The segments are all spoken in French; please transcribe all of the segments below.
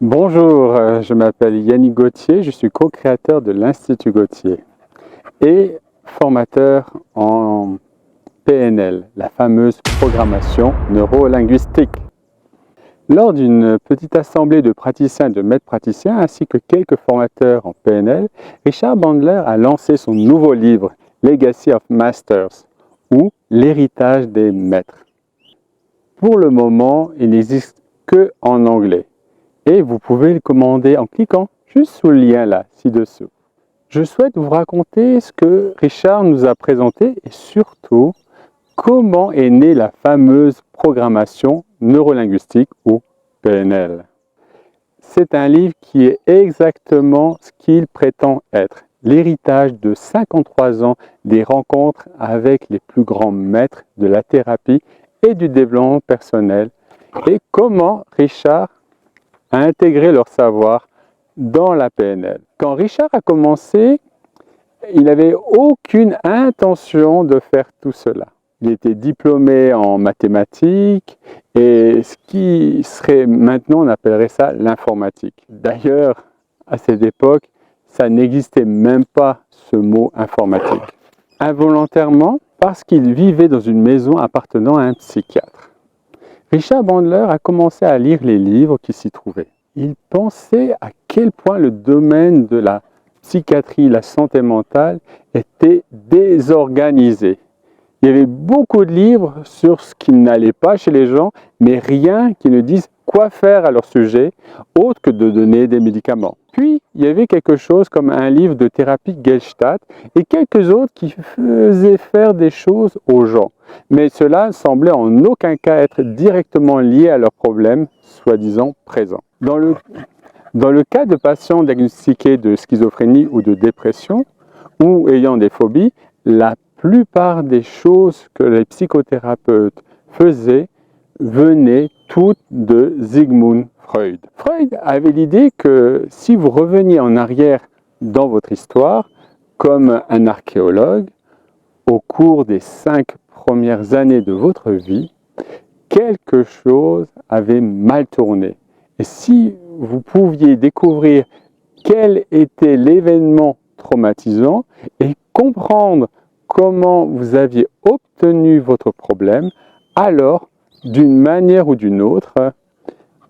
Bonjour, je m'appelle Yannick Gauthier, je suis co-créateur de l'Institut Gauthier et formateur en PNL, la fameuse programmation neurolinguistique. Lors d'une petite assemblée de praticiens et de maîtres praticiens ainsi que quelques formateurs en PNL, Richard Bandler a lancé son nouveau livre Legacy of Masters ou L'héritage des maîtres. Pour le moment, il n'existe que en anglais. Et vous pouvez le commander en cliquant juste sous le lien là, ci-dessous. Je souhaite vous raconter ce que Richard nous a présenté et surtout comment est née la fameuse programmation neurolinguistique ou PNL. C'est un livre qui est exactement ce qu'il prétend être, l'héritage de 53 ans des rencontres avec les plus grands maîtres de la thérapie et du développement personnel et comment Richard à intégrer leur savoir dans la PNL. Quand Richard a commencé, il n'avait aucune intention de faire tout cela. Il était diplômé en mathématiques et ce qui serait maintenant, on appellerait ça l'informatique. D'ailleurs, à cette époque, ça n'existait même pas ce mot informatique. Involontairement, parce qu'il vivait dans une maison appartenant à un psychiatre. Richard Bandler a commencé à lire les livres qui s'y trouvaient. Il pensait à quel point le domaine de la psychiatrie, la santé mentale, était désorganisé. Il y avait beaucoup de livres sur ce qui n'allait pas chez les gens, mais rien qui ne dise quoi faire à leur sujet, autre que de donner des médicaments. Puis, il y avait quelque chose comme un livre de thérapie Gestalt et quelques autres qui faisaient faire des choses aux gens. Mais cela semblait en aucun cas être directement lié à leurs problèmes, soi-disant présents. Dans le cas de patients diagnostiqués de schizophrénie ou de dépression, ou ayant des phobies, la plupart des choses que les psychothérapeutes faisaient venaient toutes de Sigmund Freud. Freud avait l'idée que si vous reveniez en arrière dans votre histoire, comme un archéologue, au cours des 5 premières années de votre vie, quelque chose avait mal tourné. Et si vous pouviez découvrir quel était l'événement traumatisant et comprendre comment vous aviez obtenu votre problème, alors, d'une manière ou d'une autre,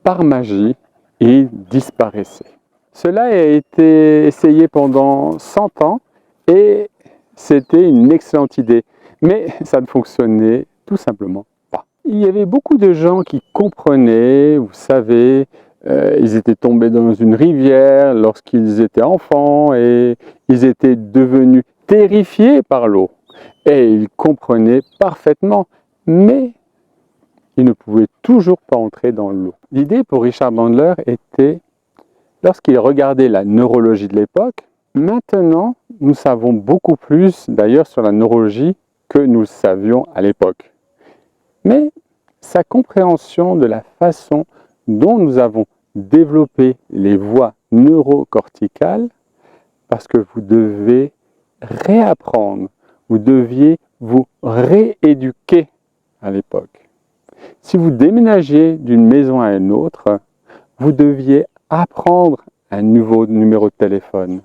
par magie, il disparaissait. Cela a été essayé pendant 100 ans et c'était une excellente idée, mais ça ne fonctionnait tout simplement pas. Il y avait beaucoup de gens qui comprenaient, vous savez, ils étaient tombés dans une rivière lorsqu'ils étaient enfants et ils étaient devenus terrifiés par l'eau. Et ils comprenaient parfaitement, mais ils ne pouvaient toujours pas entrer dans l'eau. L'idée pour Richard Bandler était, lorsqu'il regardait la neurologie de l'époque, maintenant nous savons beaucoup plus d'ailleurs sur la neurologie que nous savions à l'époque. Mais sa compréhension de la façon dont nous avons développé les voies neurocorticales, parce que vous devez réapprendre, vous deviez vous rééduquer à l'époque. Si vous déménagez d'une maison à une autre, vous deviez apprendre un nouveau numéro de téléphone.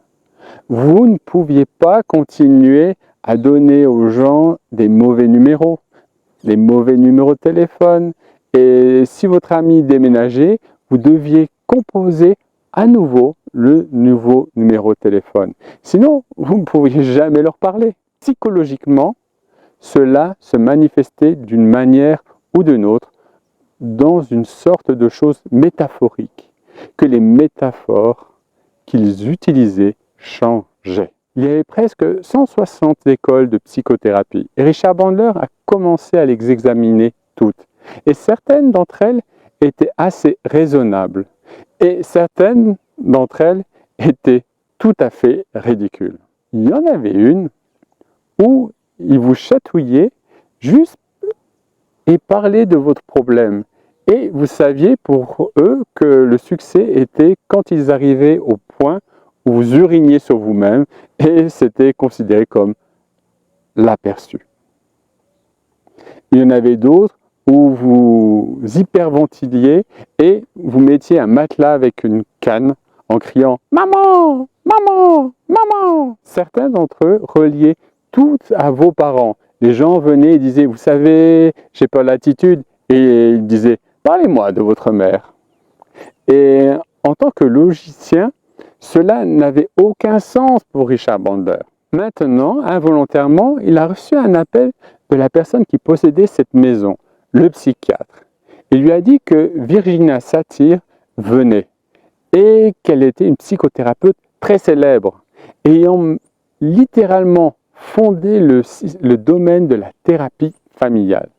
Vous ne pouviez pas continuer à donner aux gens des mauvais numéros, les mauvais numéros de téléphone. Et si votre ami déménageait, vous deviez composer à nouveau le nouveau numéro de téléphone. Sinon, vous ne pourriez jamais leur parler. Psychologiquement, cela se manifestait d'une manière ou d'une autre dans une sorte de chose métaphorique, que les métaphores qu'ils utilisaient changeaient. Il y avait presque 160 écoles de psychothérapie et Richard Bandler a commencé à les examiner toutes. Et certaines d'entre elles étaient assez raisonnables et certaines d'entre elles étaient tout à fait ridicules. Il y en avait une où ils vous chatouillaient juste et parlaient de votre problème. Et vous saviez pour eux que le succès était quand ils arrivaient au point où vous uriniez sur vous-même et c'était considéré comme l'aperçu. Il y en avait d'autres où vous hyperventiliez et vous mettiez un matelas avec une canne en criant « Maman, maman, maman ». Certains d'entre eux reliaient tout à vos parents. Les gens venaient et disaient « Vous savez, j'ai peur de l'attitude ». Et ils disaient « Parlez-moi de votre mère ». Et en tant que logicien, cela n'avait aucun sens pour Richard Bandler. Maintenant, involontairement, il a reçu un appel de la personne qui possédait cette maison, le psychiatre. Il lui a dit que Virginia Satir venait et qu'elle était une psychothérapeute très célèbre, ayant littéralement fondé le domaine de la thérapie familiale.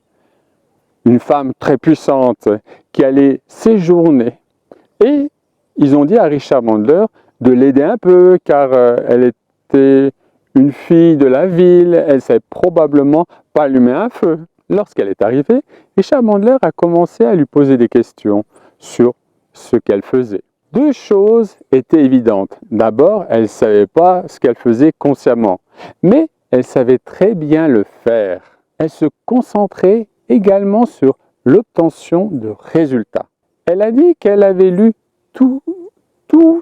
Une femme très puissante qui allait séjourner. Et ils ont dit à Richard Bandler de l'aider un peu car elle était une fille de la ville, elle ne savait probablement pas allumer un feu. Lorsqu'elle est arrivée, Richard Bandler a commencé à lui poser des questions sur ce qu'elle faisait. Deux choses étaient évidentes. D'abord, elle ne savait pas ce qu'elle faisait consciemment, mais elle savait très bien le faire. Elle se concentrait également sur l'obtention de résultats. Elle a dit qu'elle avait lu tous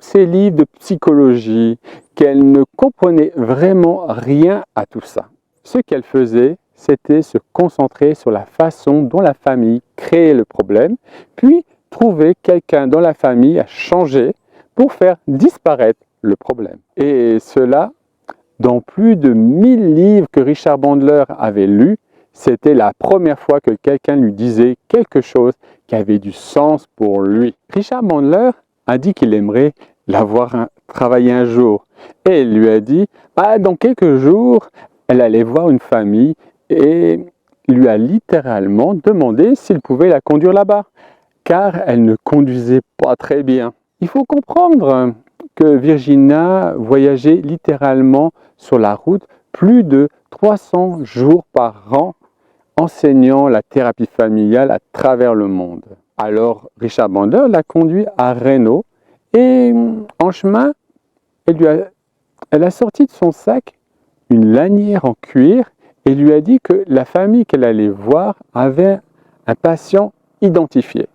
ces livres de psychologie, qu'elle ne comprenait vraiment rien à tout ça. Ce qu'elle faisait, c'était se concentrer sur la façon dont la famille créait le problème, puis trouver quelqu'un dans la famille à changer pour faire disparaître le problème. Et cela, dans plus de 1000 livres que Richard Bandler avait lus, c'était la première fois que quelqu'un lui disait quelque chose qui avait du sens pour lui. Richard Bandler a dit qu'il aimerait la voir travailler un jour. Et il lui a dit, dans quelques jours, elle allait voir une famille et lui a littéralement demandé s'il pouvait la conduire là-bas, car elle ne conduisait pas très bien. Il faut comprendre que Virginia voyageait littéralement sur la route plus de 300 jours par an, enseignant la thérapie familiale à travers le monde. Alors Richard Bandler l'a conduit à Reno et en chemin, elle a sorti de son sac une lanière en cuir et lui a dit que la famille qu'elle allait voir avait un patient identifié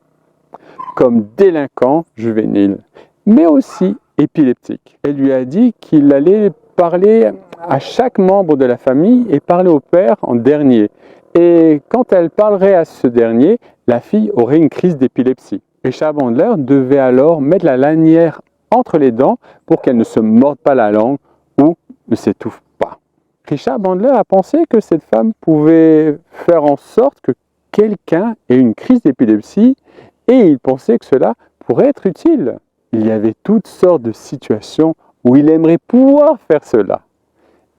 comme délinquant juvénile, mais aussi épileptique. Elle lui a dit qu'il allait parler à chaque membre de la famille et parler au père en dernier. Et quand elle parlerait à ce dernier, la fille aurait une crise d'épilepsie. Richard Bandler devait alors mettre la lanière entre les dents pour qu'elle ne se morde pas la langue ou ne s'étouffe pas. Richard Bandler a pensé que cette femme pouvait faire en sorte que quelqu'un ait une crise d'épilepsie et il pensait que cela pourrait être utile. Il y avait toutes sortes de situations où il aimerait pouvoir faire cela.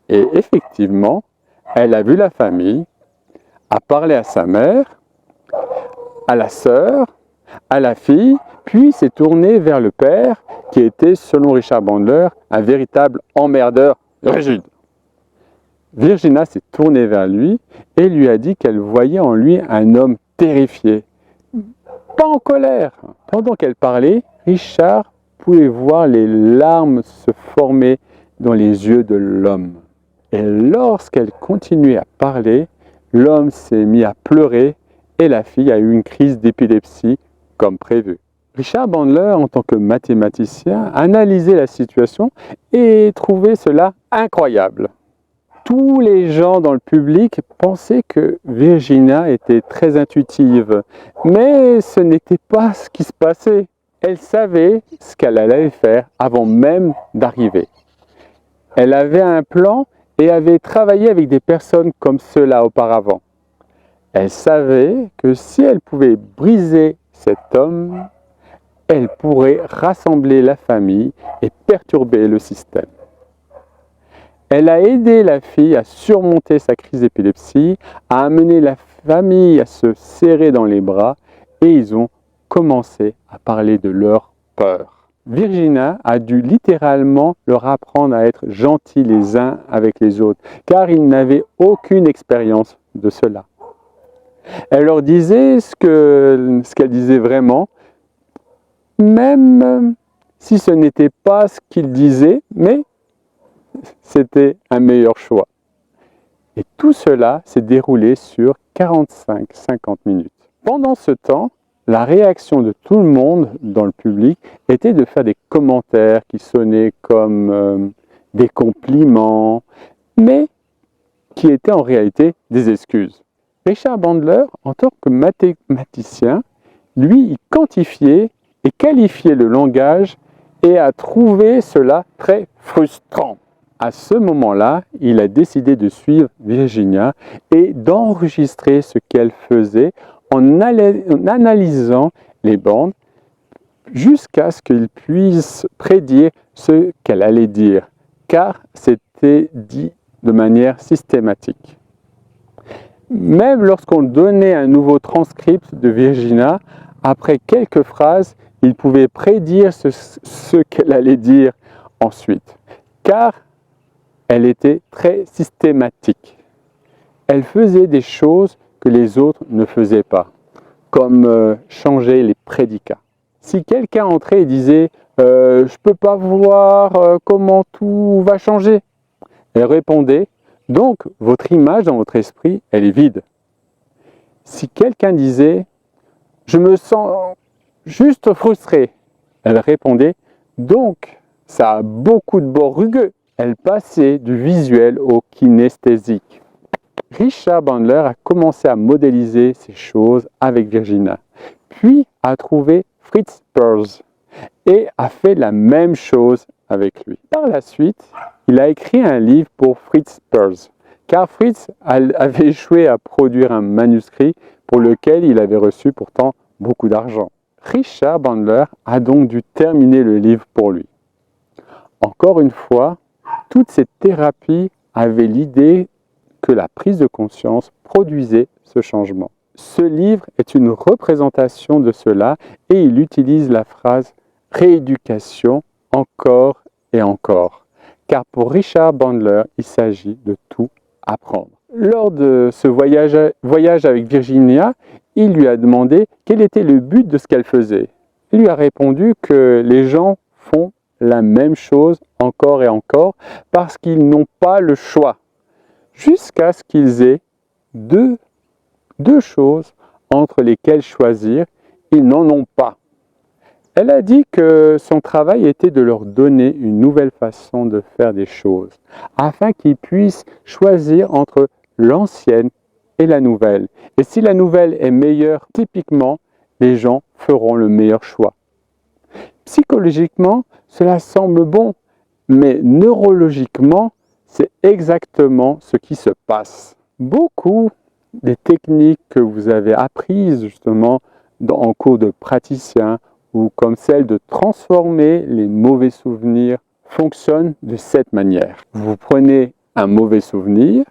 Et effectivement, elle a vu la famille, a parlé à sa mère, à la sœur, à la fille, puis s'est tournée vers le père qui était, selon Richard Bandler, un véritable emmerdeur rigide. Virginia s'est tournée vers lui et lui a dit qu'elle voyait en lui un homme terrifié, pas en colère. Pendant qu'elle parlait, Richard pouvait voir les larmes se former dans les yeux de l'homme. Et lorsqu'elle continuait à parler, l'homme s'est mis à pleurer et la fille a eu une crise d'épilepsie comme prévu. Richard Bandler, en tant que mathématicien, a analysé la situation et trouvé cela incroyable. Tous les gens dans le public pensaient que Virginia était très intuitive, mais ce n'était pas ce qui se passait. Elle savait ce qu'elle allait faire avant même d'arriver. Elle avait un plan et avait travaillé avec des personnes comme cela auparavant. Elle savait que si elle pouvait briser cet homme, elle pourrait rassembler la famille et perturber le système. Elle a aidé la fille à surmonter sa crise d'épilepsie, a amené la famille à se serrer dans les bras et ils ont commencé à parler de leur peur. Virginia a dû littéralement leur apprendre à être gentils les uns avec les autres, car ils n'avaient aucune expérience de cela. Elle leur disait ce qu'elle disait vraiment, même si ce n'était pas ce qu'ils disaient, mais c'était un meilleur choix. Et tout cela s'est déroulé sur 45-50 minutes. Pendant ce temps, la réaction de tout le monde dans le public était de faire des commentaires qui sonnaient comme des compliments, mais qui étaient en réalité des excuses. Richard Bandler, en tant que mathématicien, lui, il quantifiait et qualifiait le langage et a trouvé cela très frustrant. À ce moment-là, il a décidé de suivre Virginia et d'enregistrer ce qu'elle faisait en analysant les bandes jusqu'à ce qu'il puisse prédire ce qu'elle allait dire, car c'était dit de manière systématique. Même lorsqu'on donnait un nouveau transcript de Virginia, après quelques phrases, il pouvait prédire ce qu'elle allait dire ensuite, car elle était très systématique. Elle faisait des choses que les autres ne faisaient pas, comme changer les prédicats. Si quelqu'un entrait et disait « je ne peux pas voir comment tout va changer », elle répondait « donc votre image dans votre esprit, elle est vide ». Si quelqu'un disait « je me sens juste frustré », elle répondait « donc ça a beaucoup de bords rugueux ». Elle passait du visuel au kinesthésique. Richard Bandler a commencé à modéliser ces choses avec Virginia, puis a trouvé Fritz Perls et a fait la même chose avec lui. Par la suite, il a écrit un livre pour Fritz Perls, car Fritz avait échoué à produire un manuscrit pour lequel il avait reçu pourtant beaucoup d'argent. Richard Bandler a donc dû terminer le livre pour lui. Encore une fois, toutes ces thérapies avaient l'idée que la prise de conscience produisait ce changement. Ce livre est une représentation de cela et il utilise la phrase « rééducation encore et encore », car pour Richard Bandler, il s'agit de tout apprendre. Lors de ce voyage avec Virginia, il lui a demandé quel était le but de ce qu'elle faisait. Il lui a répondu que les gens font la même chose encore et encore parce qu'ils n'ont pas le choix, jusqu'à ce qu'ils aient deux choses entre lesquelles choisir, ils n'en ont pas. Elle a dit que son travail était de leur donner une nouvelle façon de faire des choses, afin qu'ils puissent choisir entre l'ancienne et la nouvelle. Et si la nouvelle est meilleure, typiquement, les gens feront le meilleur choix. Psychologiquement, cela semble bon, mais neurologiquement, c'est exactement ce qui se passe. Beaucoup des techniques que vous avez apprises justement en cours de praticien ou comme celle de transformer les mauvais souvenirs fonctionnent de cette manière. Vous prenez un mauvais souvenir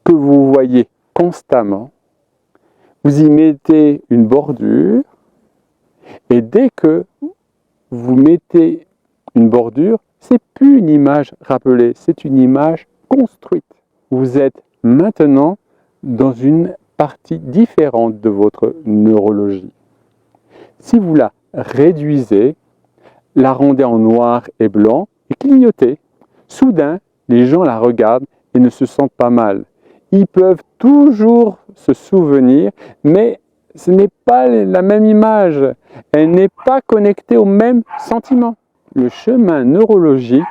que vous voyez constamment, vous y mettez une bordure et dès que vous mettez une bordure, c'est plus une image rappelée, c'est une image construite. Vous êtes maintenant dans une partie différente de votre neurologie. Si vous la réduisez, la rendez en noir et blanc et clignotez, soudain, les gens la regardent et ne se sentent pas mal. Ils peuvent toujours se souvenir, mais ce n'est pas la même image. Elle n'est pas connectée au même sentiment. Le chemin neurologique,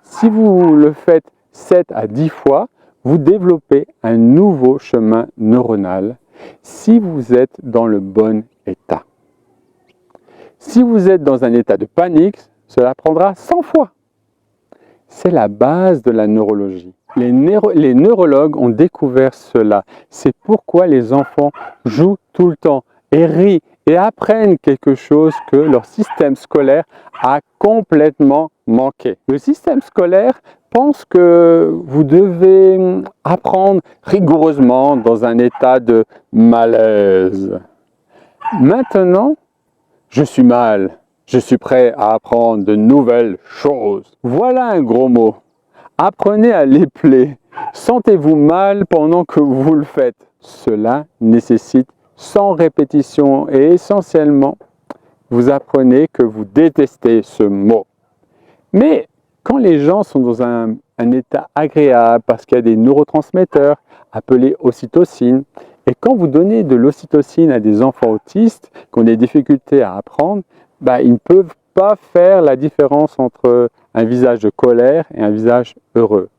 si vous le faites 7 à 10 fois, vous développez un nouveau chemin neuronal si vous êtes dans le bon état. Si vous êtes dans un état de panique, cela prendra 100 fois. C'est la base de la neurologie. Les neurologues ont découvert cela. C'est pourquoi les enfants jouent tout le temps et rient et apprennent quelque chose que leur système scolaire a complètement manqué. Le système scolaire pense que vous devez apprendre rigoureusement dans un état de malaise. Maintenant, je suis mal. Je suis prêt à apprendre de nouvelles choses. Voilà un gros mot. Apprenez à l'épeler. Sentez-vous mal pendant que vous le faites. Cela nécessite 100 répétitions et essentiellement, vous apprenez que vous détestez ce mot. Mais quand les gens sont dans un état agréable parce qu'il y a des neurotransmetteurs appelés ocytocine, Et quand vous donnez de l'ocytocine à des enfants autistes qui ont des difficultés à apprendre, ils ne peuvent pas faire la différence entre un visage de colère et un visage heureux.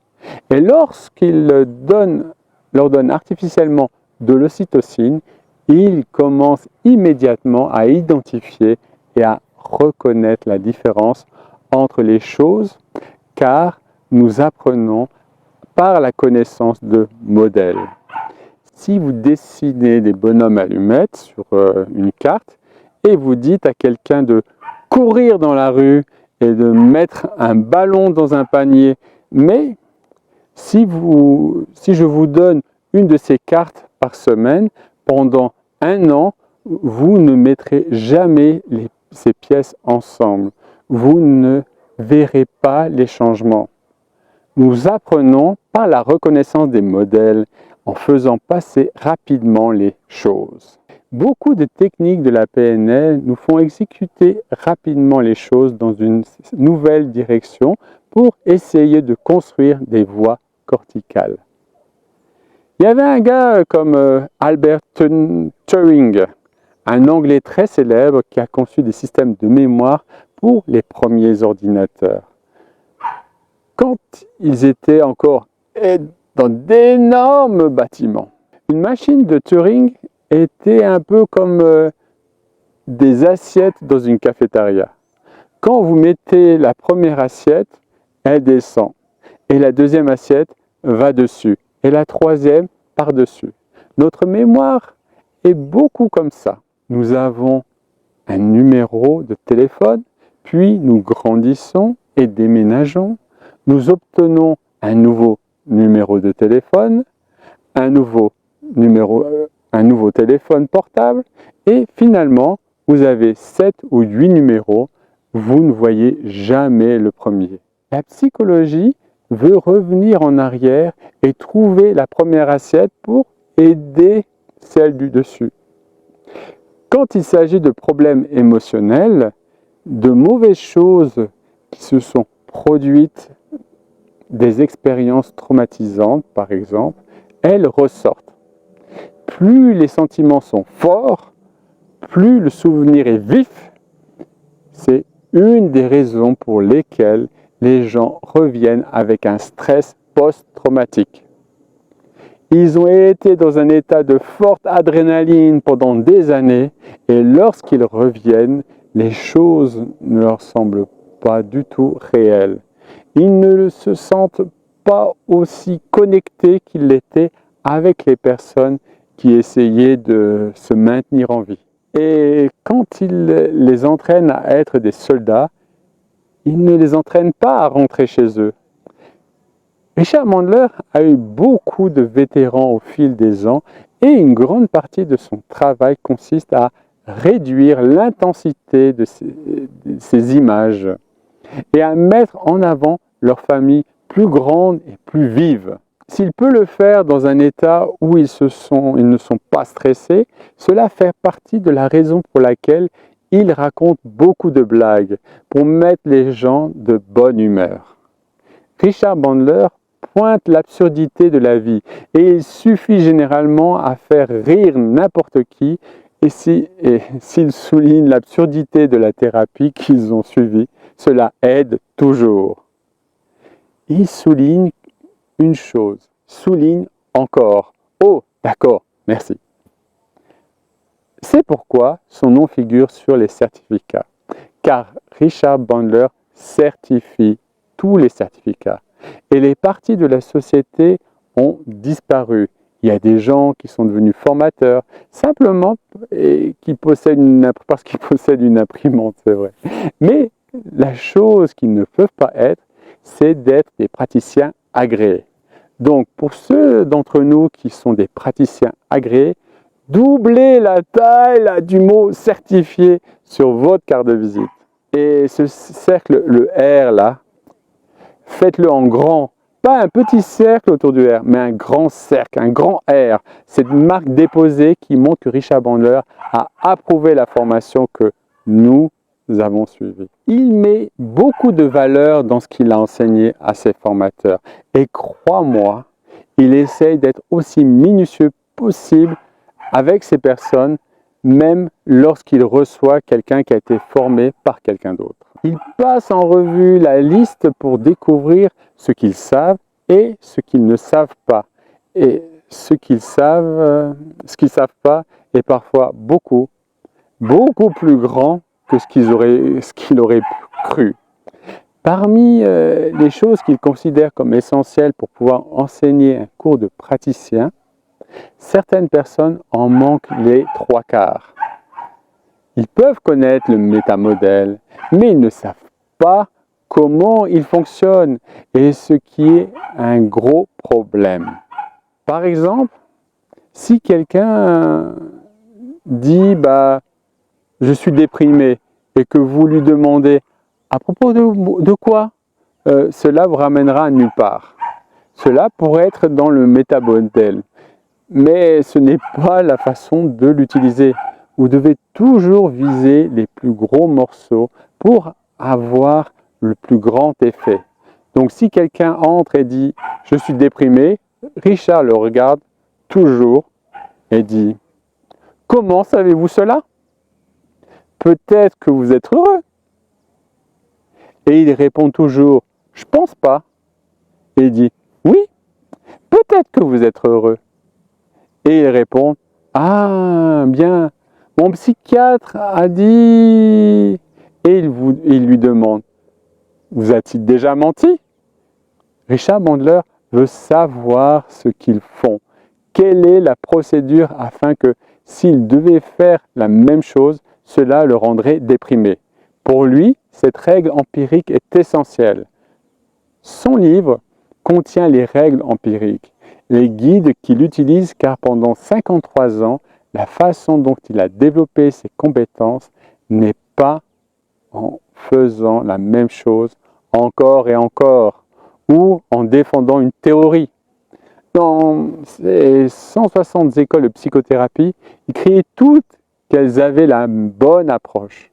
Et lorsqu'ils leur donnent artificiellement de l'ocytocine, ils commencent immédiatement à identifier et à reconnaître la différence entre les choses, car nous apprenons par la connaissance de modèles. Si vous dessinez des bonhommes allumettes sur une carte et vous dites à quelqu'un de courir dans la rue et de mettre un ballon dans un panier, mais si je vous donne une de ces cartes par semaine, pendant 1 an, vous ne mettrez jamais ces pièces ensemble. Vous ne verrez pas les changements. Nous apprenons par la reconnaissance des modèles en faisant passer rapidement les choses. Beaucoup de techniques de la PNL nous font exécuter rapidement les choses dans une nouvelle direction pour essayer de construire des voies corticales. Il y avait un gars comme Albert Turing, un Anglais très célèbre qui a conçu des systèmes de mémoire pour les premiers ordinateurs. Quand ils étaient encore dans d'énormes bâtiments, une machine de Turing était un peu comme des assiettes dans une cafétéria. Quand vous mettez la première assiette, elle descend. Et la deuxième assiette va dessus. Et la troisième par-dessus. Notre mémoire est beaucoup comme ça. Nous avons un numéro de téléphone, puis nous grandissons et déménageons. Nous obtenons un nouveau numéro de téléphone, un nouveau téléphone portable, et finalement, vous avez 7 ou 8 numéros, vous ne voyez jamais le premier. La psychologie veut revenir en arrière et trouver la première assiette pour aider celle du dessus. Quand il s'agit de problèmes émotionnels, de mauvaises choses qui se sont produites, des expériences traumatisantes par exemple, elles ressortent. Plus les sentiments sont forts, plus le souvenir est vif. C'est une des raisons pour lesquelles les gens reviennent avec un stress post-traumatique. Ils ont été dans un état de forte adrénaline pendant des années et lorsqu'ils reviennent, les choses ne leur semblent pas du tout réelles. Ils ne se sentent pas aussi connectés qu'ils l'étaient avec les personnes qui essayaient de se maintenir en vie. Et quand ils les entraînent à être des soldats, ils ne les entraînent pas à rentrer chez eux. Richard Bandler a eu beaucoup de vétérans au fil des ans et une grande partie de son travail consiste à réduire l'intensité de ces images et à mettre en avant leur famille plus grande et plus vive. S'il peut le faire dans un état où ils ne sont pas stressés, cela fait partie de la raison pour laquelle il raconte beaucoup de blagues pour mettre les gens de bonne humeur. Richard Bandler pointe l'absurdité de la vie et il suffit généralement à faire rire n'importe qui et s'il souligne l'absurdité de la thérapie qu'ils ont suivie, cela aide toujours. Il souligne une chose, souligne encore. Oh, d'accord, merci. C'est pourquoi son nom figure sur les certificats, car Richard Bandler certifie tous les certificats. Et les parties de la société ont disparu. Il y a des gens qui sont devenus formateurs, simplement parce qu'ils possèdent une imprimante, c'est vrai. Mais la chose qu'ils ne peuvent pas être, c'est d'être des praticiens agréés. Donc, pour ceux d'entre nous qui sont des praticiens agréés, doublez la taille du mot certifié sur votre carte de visite. Et ce cercle, le R là, faites-le en grand. Pas un petit cercle autour du R, mais un grand cercle, un grand R. C'est une marque déposée qui montre que Richard Bandler a approuvé la formation que nous avons suivie. Il met beaucoup de valeur dans ce qu'il a enseigné à ses formateurs. Et crois-moi, il essaye d'être aussi minutieux possible avec ces personnes, même lorsqu'il reçoit quelqu'un qui a été formé par quelqu'un d'autre. Il passe en revue la liste pour découvrir ce qu'ils savent et ce qu'ils ne savent pas. Et ce qu'ils savent pas est parfois beaucoup plus grand que ce qu'il aurait cru. Parmi les choses qu'il considère comme essentielles pour pouvoir enseigner un cours de praticien, certaines personnes en manquent les 3/4. Ils peuvent connaître le métamodèle, mais ils ne savent pas comment il fonctionne, et ce qui est un gros problème. Par exemple, si quelqu'un dit « je suis déprimé » et que vous lui demandez « à propos de quoi ?» cela vous ramènera à nulle part. Cela pourrait être dans le métamodèle, mais ce n'est pas la façon de l'utiliser. Vous devez toujours viser les plus gros morceaux pour avoir le plus grand effet. Donc si quelqu'un entre et dit « je suis déprimé », Richard le regarde toujours et dit « comment savez-vous cela? Peut-être que vous êtes heureux. » Et il répond toujours « je pense pas ». Et il dit « oui, peut-être que vous êtes heureux. » Et il répond « ah, bien, mon psychiatre a dit… » Et il lui demande « vous a-t-il déjà menti ?» Richard Bandler veut savoir ce qu'ils font. Quelle est la procédure afin que, s'il devait faire la même chose, cela le rendrait déprimé. Pour lui, cette règle empirique est essentielle. Son livre contient les règles empiriques, les guides qu'il utilise, car pendant 53 ans, la façon dont il a développé ses compétences n'est pas en faisant la même chose encore et encore, ou en défendant une théorie. Dans ces 160 écoles de psychothérapie, il criait toutes qu'elles avaient la bonne approche,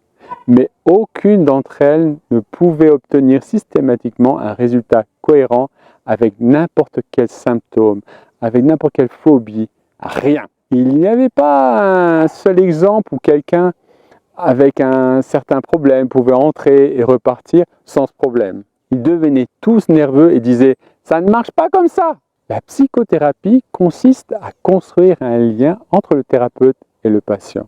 mais aucune d'entre elles ne pouvait obtenir systématiquement un résultat cohérent avec n'importe quel symptôme, avec n'importe quelle phobie, rien. Il n'y avait pas un seul exemple où quelqu'un avec un certain problème pouvait entrer et repartir sans ce problème. Ils devenaient tous nerveux et disaient « ça ne marche pas comme ça !» La psychothérapie consiste à construire un lien entre le thérapeute et le patient,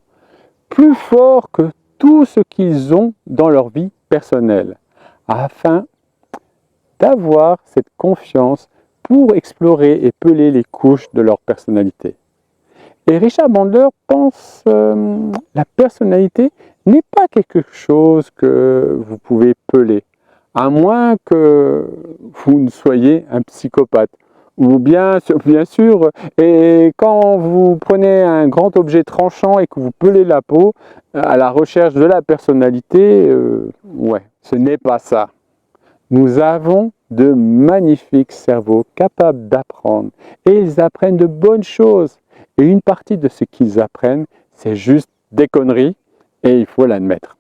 plus fort que tout ce qu'ils ont dans leur vie personnelle, afin d'avoir cette confiance pour explorer et peler les couches de leur personnalité. Et Richard Bandler pense la personnalité n'est pas quelque chose que vous pouvez peler, à moins que vous ne soyez un psychopathe. Ou bien sûr, et quand vous prenez un grand objet tranchant et que vous pelez la peau à la recherche de la personnalité, ouais, ce n'est pas ça. Nous avons de magnifiques cerveaux capables d'apprendre, et ils apprennent de bonnes choses. Et une partie de ce qu'ils apprennent, c'est juste des conneries, et il faut l'admettre.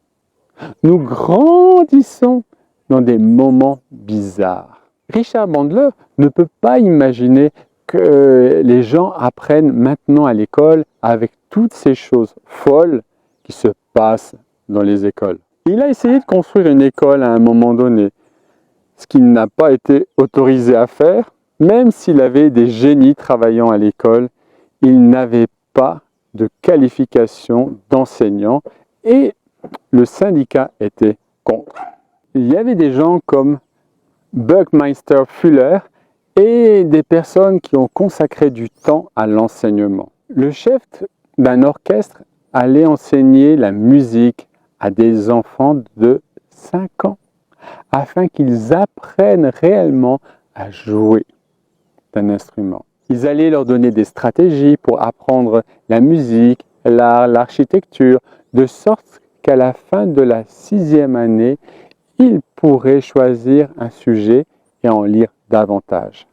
Nous grandissons dans des moments bizarres. Richard Bandler ne peut pas imaginer que les gens apprennent maintenant à l'école avec toutes ces choses folles qui se passent dans les écoles. Il a essayé de construire une école à un moment donné, ce qu'il n'a pas été autorisé à faire, même s'il avait des génies travaillant à l'école, il n'avait pas de qualification d'enseignant et le syndicat était contre. Il y avait des gens comme Buckminster Fuller et des personnes qui ont consacré du temps à l'enseignement. Le chef d'un orchestre allait enseigner la musique à des enfants de 5 ans afin qu'ils apprennent réellement à jouer d'un instrument. Ils allaient leur donner des stratégies pour apprendre la musique, l'art, l'architecture, de sorte qu'à la fin de la 6e année, ils pourraient choisir un sujet et en lire davantage.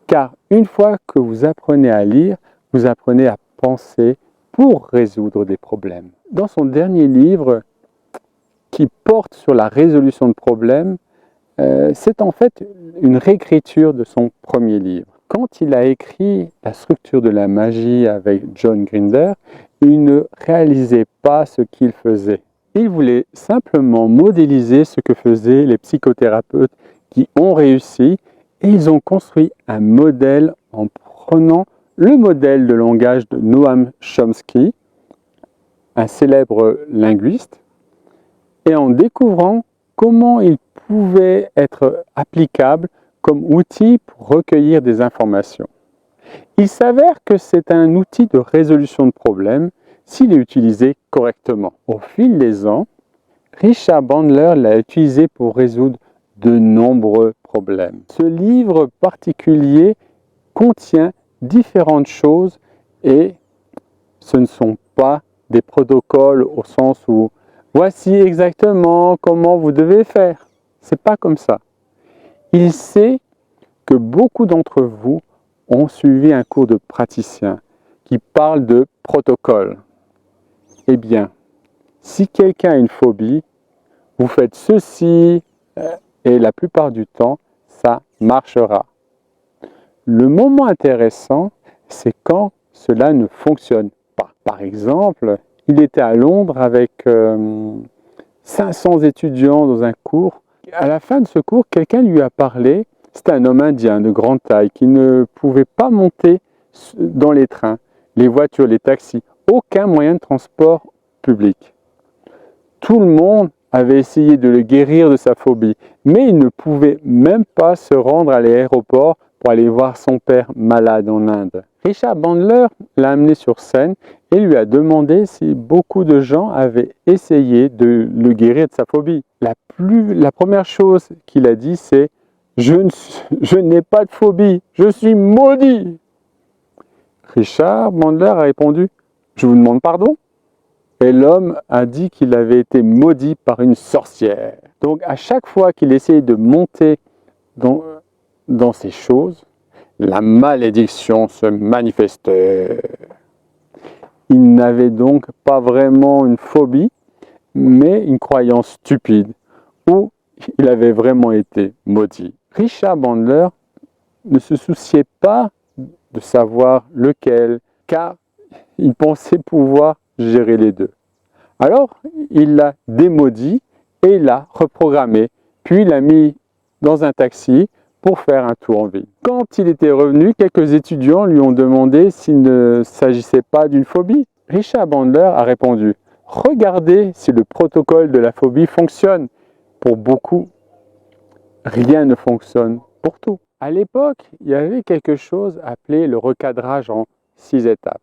Car une fois que vous apprenez à lire, vous apprenez à penser pour résoudre des problèmes. Dans son dernier livre, qui porte sur la résolution de problèmes, c'est en fait une réécriture de son premier livre. Quand il a écrit La structure de la magie avec John Grinder, il ne réalisait pas ce qu'il faisait. Il voulait simplement modéliser ce que faisaient les psychothérapeutes qui ont réussi, et ils ont construit un modèle en prenant le modèle de langage de Noam Chomsky, un célèbre linguiste, et en découvrant comment il pouvait être applicable comme outil pour recueillir des informations. Il s'avère que c'est un outil de résolution de problèmes s'il est utilisé correctement. Au fil des ans, Richard Bandler l'a utilisé pour résoudre de nombreux problèmes. Ce livre particulier contient différentes choses et ce ne sont pas des protocoles au sens où voici exactement comment vous devez faire. C'est pas comme ça. Il sait que beaucoup d'entre vous ont suivi un cours de praticien qui parle de protocole. Eh bien, si quelqu'un a une phobie, vous faites ceci et la plupart du temps, ça marchera. Le moment intéressant, c'est quand cela ne fonctionne pas. Par exemple, il était à Londres avec 500 étudiants dans un cours. À la fin de ce cours, quelqu'un lui a parlé. C'était un homme indien de grande taille qui ne pouvait pas monter dans les trains, les voitures, les taxis, aucun moyen de transport public. Tout le monde avait essayé de le guérir de sa phobie, mais il ne pouvait même pas se rendre à l'aéroport pour aller voir son père malade en Inde. Richard Bandler l'a amené sur scène et lui a demandé si beaucoup de gens avaient essayé de le guérir de sa phobie. La première chose qu'il a dit, c'est « Je n'ai pas de phobie, je suis maudit !» Richard Bandler a répondu « Je vous demande pardon ?» Et l'homme a dit qu'il avait été maudit par une sorcière. Donc à chaque fois qu'il essayait de monter dans ces choses, la malédiction se manifestait. Il n'avait donc pas vraiment une phobie, mais une croyance stupide, où il avait vraiment été maudit. Richard Bandler ne se souciait pas de savoir lequel, car il pensait pouvoir gérer les deux. Alors, il l'a démaudit et il l'a reprogrammé, puis il l'a mis dans un taxi pour faire un tour en ville. Quand il était revenu, quelques étudiants lui ont demandé s'il ne s'agissait pas d'une phobie. Richard Bandler a répondu « Regardez si le protocole de la phobie fonctionne. Pour beaucoup, rien ne fonctionne pour tout. » À l'époque, il y avait quelque chose appelé le recadrage en 6 étapes.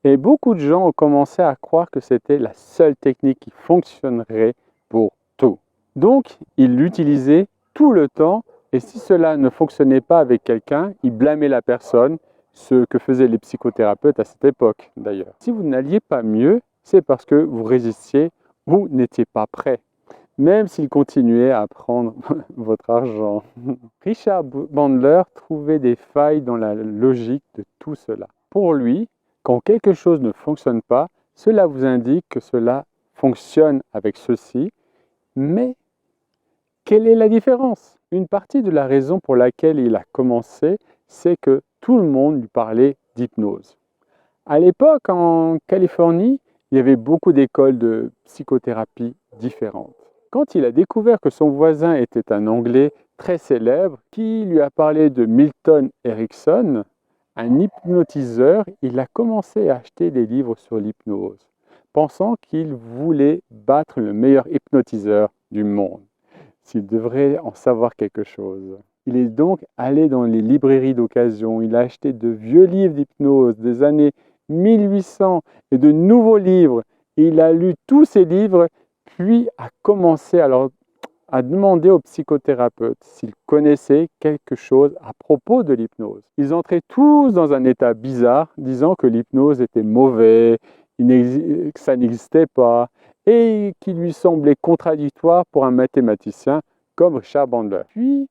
Et beaucoup de gens ont commencé à croire que c'était la seule technique qui fonctionnerait pour tout. Donc, ils l'utilisaient tout le temps, et si cela ne fonctionnait pas avec quelqu'un, ils blâmaient la personne, ce que faisaient les psychothérapeutes à cette époque d'ailleurs. Si vous n'alliez pas mieux, c'est parce que vous résistiez ou n'étiez pas prêt, même s'ils continuaient à prendre votre argent. Richard Bandler trouvait des failles dans la logique de tout cela. Pour lui, quand quelque chose ne fonctionne pas, cela vous indique que cela fonctionne avec ceci, mais quelle est la différence? Une partie de la raison pour laquelle il a commencé, c'est que tout le monde lui parlait d'hypnose. À l'époque, en Californie, il y avait beaucoup d'écoles de psychothérapie différentes. Quand il a découvert que son voisin était un Anglais très célèbre, qui lui a parlé de Milton Erickson, un hypnotiseur, il a commencé à acheter des livres sur l'hypnose, pensant qu'il voulait battre le meilleur hypnotiseur du monde, s'il devrait en savoir quelque chose. Il est donc allé dans les librairies d'occasion, il a acheté de vieux livres d'hypnose des années 1800 et de nouveaux livres. Il a lu tous ces livres, puis a commencé à demander aux psychothérapeutes s'ils connaissaient quelque chose à propos de l'hypnose. Ils entraient tous dans un état bizarre, disant que l'hypnose était mauvais, que ça n'existait pas, et qui lui semblait contradictoire pour un mathématicien comme Richard Bandler. Puis,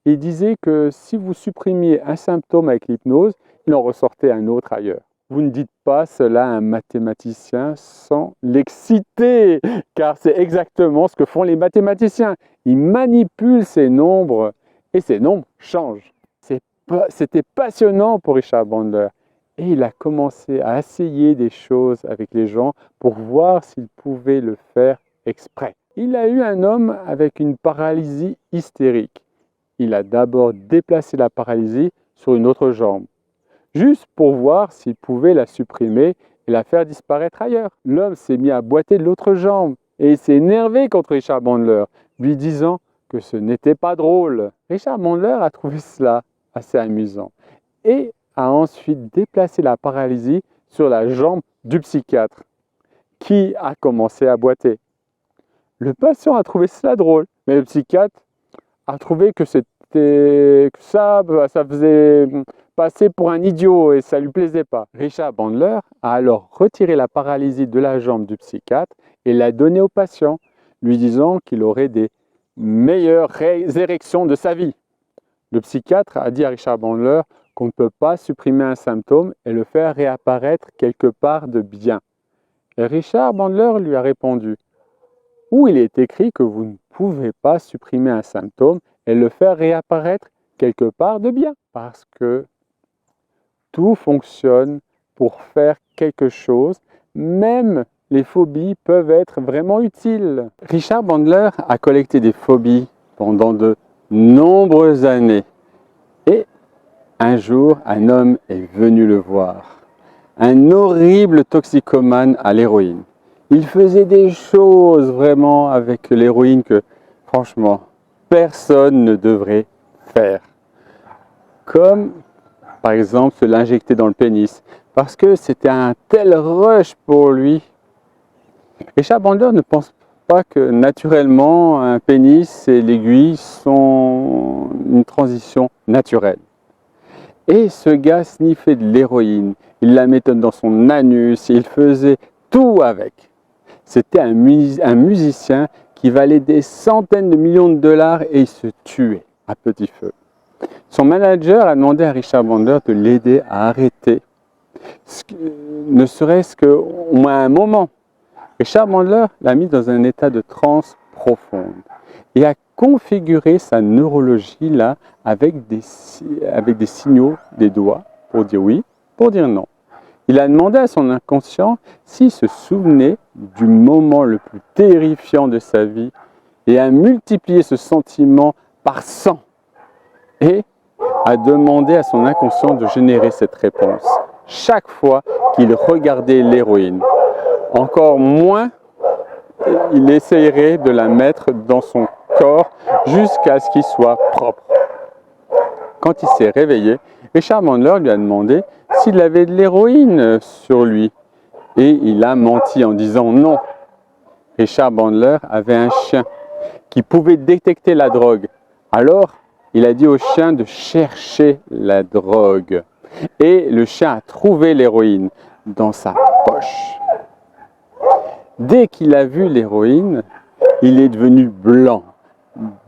il disait que si vous supprimiez un symptôme avec l'hypnose, il en ressortait un autre ailleurs. Vous ne dites pas cela à un mathématicien sans l'exciter, car c'est exactement ce que font les mathématiciens. Ils manipulent ces nombres et ces nombres changent. C'est c'était passionnant pour Richard Bandler. Et il a commencé à essayer des choses avec les gens pour voir s'il pouvait le faire exprès. Il a eu un homme avec une paralysie hystérique. Il a d'abord déplacé la paralysie sur une autre jambe, juste pour voir s'il pouvait la supprimer et la faire disparaître ailleurs. L'homme s'est mis à boiter de l'autre jambe et il s'est énervé contre Richard Bandler, lui disant que ce n'était pas drôle. Richard Bandler a trouvé cela assez amusant et a ensuite déplacé la paralysie sur la jambe du psychiatre, qui a commencé à boiter. Le patient a trouvé cela drôle, mais le psychiatre a trouvé que ça faisait passer pour un idiot et ça lui plaisait pas. Richard Bandler a alors retiré la paralysie de la jambe du psychiatre et l'a donnée au patient, lui disant qu'il aurait des meilleures érections de sa vie. Le psychiatre a dit à Richard Bandler qu'on ne peut pas supprimer un symptôme et le faire réapparaître quelque part de bien. Et Richard Bandler lui a répondu: où il est écrit que vous ne pouvez pas supprimer un symptôme et le faire réapparaître quelque part de bien. Parce que tout fonctionne pour faire quelque chose, même les phobies peuvent être vraiment utiles. Richard Bandler a collecté des phobies pendant de nombreuses années. Et un jour, un homme est venu le voir. Un horrible toxicomane à l'héroïne. Il faisait des choses vraiment avec l'héroïne que, franchement, personne ne devrait faire. Comme, par exemple, se l'injecter dans le pénis. Parce que c'était un tel rush pour lui. Richard Bandler ne pense pas que, naturellement, un pénis et l'aiguille sont une transition naturelle. Et ce gars sniffait de l'héroïne. Il la mettait dans son anus et il faisait tout avec. C'était un musicien qui valait des centaines de millions de dollars et il se tuait à petit feu. Son manager a demandé à Richard Bandler de l'aider à arrêter, ne serait-ce qu'au moins un moment. Richard Bandler l'a mis dans un état de transe profonde et a configuré sa neurologie là avec des signaux des doigts pour dire oui, pour dire non. Il a demandé à son inconscient s'il se souvenait du moment le plus terrifiant de sa vie et a multiplié ce sentiment par 100 et a demandé à son inconscient de générer cette réponse chaque fois qu'il regardait l'héroïne. Encore moins, il essayerait de la mettre dans son corps jusqu'à ce qu'il soit propre. Quand il s'est réveillé, Richard Bandler lui a demandé s'il avait de l'héroïne sur lui. Et il a menti en disant non. Richard Bandler avait un chien qui pouvait détecter la drogue. Alors, il a dit au chien de chercher la drogue. Et le chien a trouvé l'héroïne dans sa poche. Dès qu'il a vu l'héroïne, il est devenu blanc.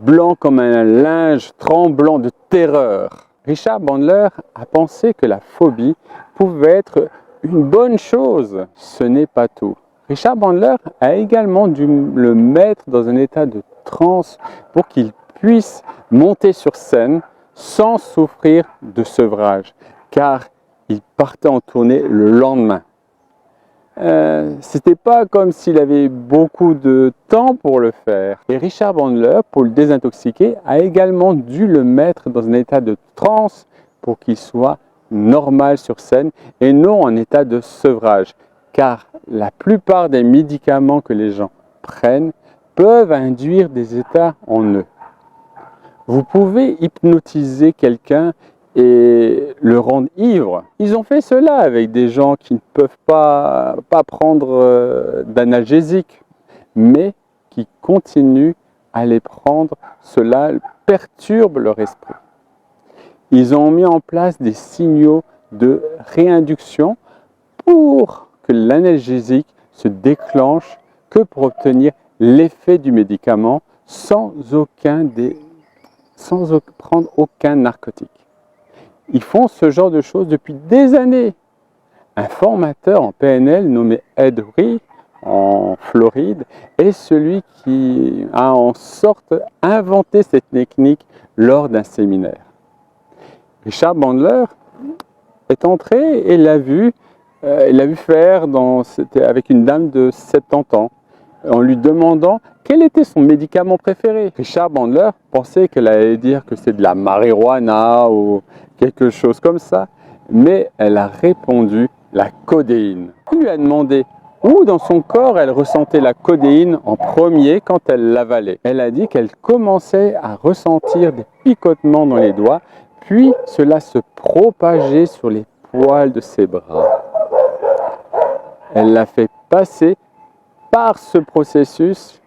Blanc comme un linge tremblant de terreur. Richard Bandler a pensé que la phobie pouvait être une bonne chose. Ce n'est pas tout. Richard Bandler a également dû le mettre dans un état de transe pour qu'il puisse monter sur scène sans souffrir de sevrage, car il partait en tournée le lendemain. C'était pas comme s'il avait beaucoup de temps pour le faire. Et Richard Bandler, pour le désintoxiquer, a également dû le mettre dans un état de transe pour qu'il soit normal sur scène et non en état de sevrage. Car la plupart des médicaments que les gens prennent peuvent induire des états en eux. Vous pouvez hypnotiser quelqu'un et le rendre ivre. Ils ont fait cela avec des gens qui ne peuvent pas prendre d'analgésiques, mais qui continuent à les prendre. Cela perturbe leur esprit. Ils ont mis en place des signaux de réinduction pour que l'analgésique se déclenche que pour obtenir l'effet du médicament sans prendre aucun narcotique. Ils font ce genre de choses depuis des années. Un formateur en PNL nommé Ed Hui, en Floride, est celui qui a en sorte inventé cette technique lors d'un séminaire. Richard Bandler est entré et l'a vu faire avec une dame de 70 ans, en lui demandant quel était son médicament préféré. Richard Bandler pensait qu'elle allait dire que c'est de la marijuana ou quelque chose comme ça, mais elle a répondu la codéine. Il lui a demandé où dans son corps elle ressentait la codéine en premier quand elle l'avalait. Elle a dit qu'elle commençait à ressentir des picotements dans les doigts, puis cela se propageait sur les poils de ses bras. Elle l'a fait passer par ce processus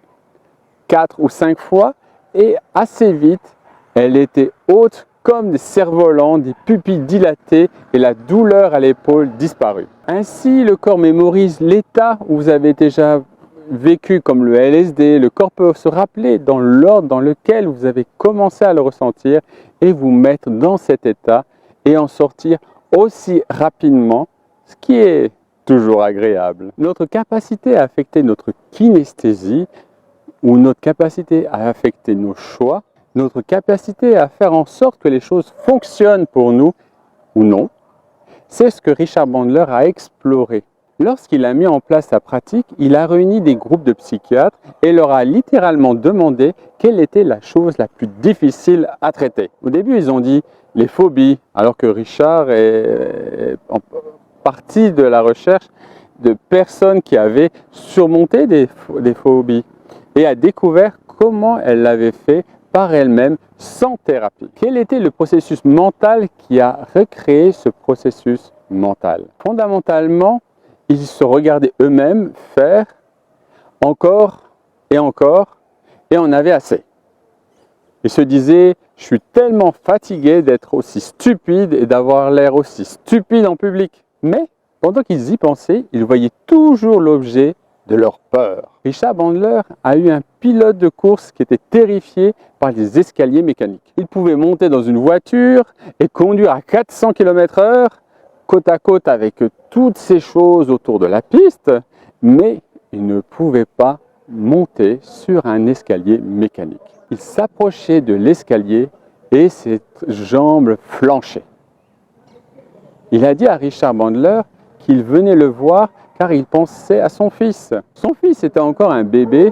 4 ou 5 fois et assez vite, elle était haute comme des cerfs-volants, des pupilles dilatées et la douleur à l'épaule disparut. Ainsi, le corps mémorise l'état où vous avez déjà vécu comme le LSD. Le corps peut se rappeler dans l'ordre dans lequel vous avez commencé à le ressentir et vous mettre dans cet état et en sortir aussi rapidement, ce qui est toujours agréable. Notre capacité à affecter notre kinesthésie ou notre capacité à affecter nos choix, notre capacité à faire en sorte que les choses fonctionnent pour nous ou non, c'est ce que Richard Bandler a exploré. Lorsqu'il a mis en place sa pratique, il a réuni des groupes de psychiatres et leur a littéralement demandé quelle était la chose la plus difficile à traiter. Au début, ils ont dit les phobies, alors que Richard est en partie de la recherche de personnes qui avaient surmonté des phobies et a découvert comment elle l'avait fait par elle-même sans thérapie. Quel était le processus mental qui a recréé ce processus mental? Fondamentalement, ils se regardaient eux-mêmes faire encore et encore et en avaient assez. Ils se disaient, je suis tellement fatigué d'être aussi stupide et d'avoir l'air aussi stupide en public. Mais pendant qu'ils y pensaient, ils voyaient toujours l'objet de leur peur. Richard Bandler a eu un pilote de course qui était terrifié par les escaliers mécaniques. Il pouvait monter dans une voiture et conduire à 400 km/h, côte à côte avec toutes ces choses autour de la piste, mais il ne pouvait pas monter sur un escalier mécanique. Il s'approchait de l'escalier et ses jambes flanchaient. Il a dit à Richard Bandler qu'il venait le voir car il pensait à son fils. Son fils était encore un bébé,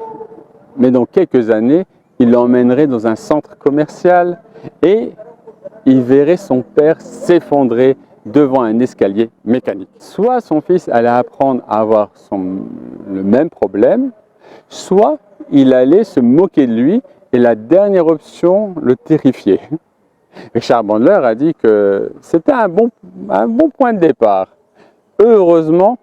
mais dans quelques années, il l'emmènerait dans un centre commercial et il verrait son père s'effondrer devant un escalier mécanique. Soit son fils allait apprendre à avoir le même problème, soit il allait se moquer de lui et la dernière option le terrifiait. Richard Bandler a dit que c'était un bon point de départ. Heureusement,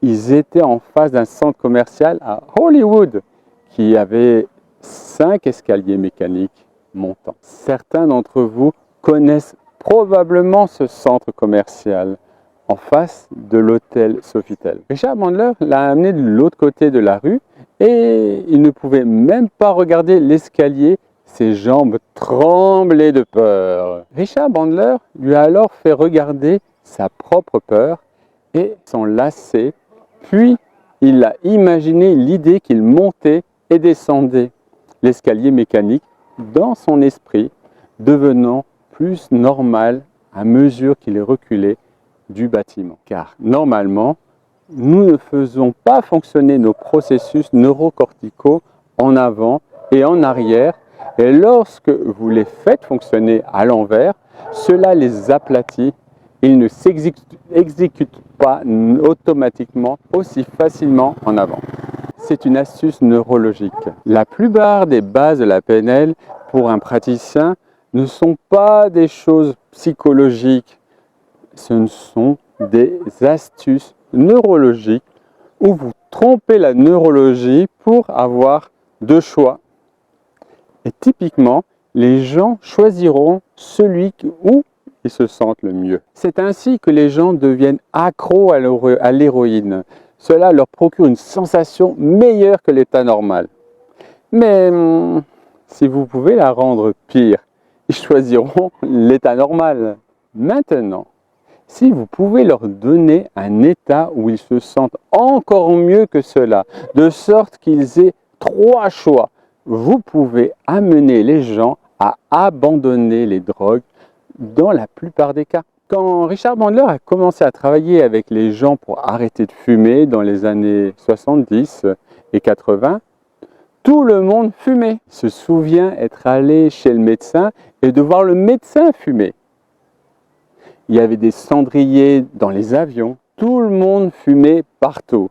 ils étaient en face d'un centre commercial à Hollywood qui avait 5 escaliers mécaniques montants. Certains d'entre vous connaissent probablement ce centre commercial en face de l'hôtel Sofitel. Richard Bandler l'a amené de l'autre côté de la rue et il ne pouvait même pas regarder l'escalier, ses jambes tremblaient de peur. Richard Bandler lui a alors fait regarder sa propre peur et s'enlacer. Puis, il a imaginé l'idée qu'il montait et descendait l'escalier mécanique dans son esprit, devenant plus normal à mesure qu'il reculait du bâtiment. Car normalement, nous ne faisons pas fonctionner nos processus neurocorticaux en avant et en arrière, et lorsque vous les faites fonctionner à l'envers, cela les aplatit. Ils ne s'exécutent pas automatiquement aussi facilement en avant. C'est une astuce neurologique. La plupart des bases de la PNL pour un praticien ne sont pas des choses psychologiques. Ce ne sont des astuces neurologiques où vous trompez la neurologie pour avoir 2 choix. Et typiquement, les gens choisiront celui où ils se sentent le mieux. C'est ainsi que les gens deviennent accros à l'héroïne. Cela leur procure une sensation meilleure que l'état normal. Mais si vous pouvez la rendre pire, ils choisiront l'état normal. Maintenant, si vous pouvez leur donner un état où ils se sentent encore mieux que cela, de sorte qu'ils aient 3 choix, vous pouvez amener les gens à abandonner les drogues dans la plupart des cas. Quand Richard Bandler a commencé à travailler avec les gens pour arrêter de fumer dans les années 70 et 80, tout le monde fumait. Il se souvient être allé chez le médecin et de voir le médecin fumer. Il y avait des cendriers dans les avions. Tout le monde fumait partout.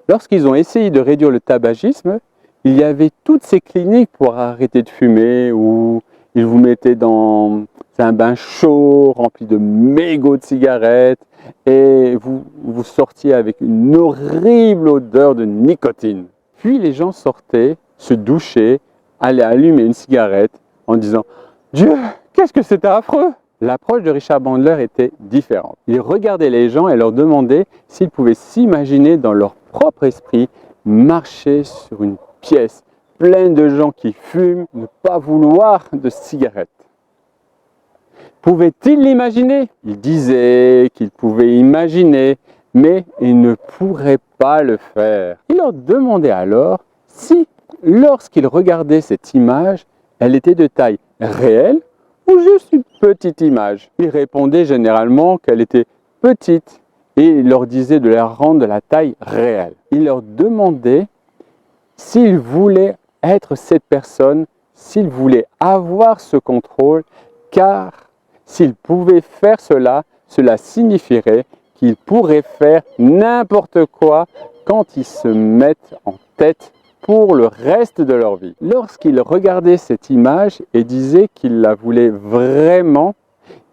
Lorsqu'ils ont essayé de réduire le tabagisme, il y avait toutes ces cliniques pour arrêter de fumer où ils vous mettaient dans un bain chaud rempli de mégots de cigarettes et vous sortiez avec une horrible odeur de nicotine. Puis les gens sortaient, se douchaient, allaient allumer une cigarette en disant « Dieu, qu'est-ce que c'était affreux !» L'approche de Richard Bandler était différente. Il regardait les gens et leur demandait s'ils pouvaient s'imaginer dans leur propre esprit marcher sur une pièce pleine de gens qui fument, ne pas vouloir de cigarettes. Pouvait-il l'imaginer? Il disait qu'il pouvait imaginer, mais il ne pourrait pas le faire. Il leur demandait alors si, lorsqu'ils regardaient cette image, elle était de taille réelle ou juste une petite image. Ils répondaient généralement qu'elle était petite et il leur disait de la rendre de la taille réelle. Il leur demandait s'ils voulaient être cette personne, s'ils voulaient avoir ce contrôle, car s'ils pouvaient faire cela, cela signifierait qu'ils pourraient faire n'importe quoi quand ils se mettent en tête pour le reste de leur vie. Lorsqu'ils regardaient cette image et disaient qu'ils la voulaient vraiment,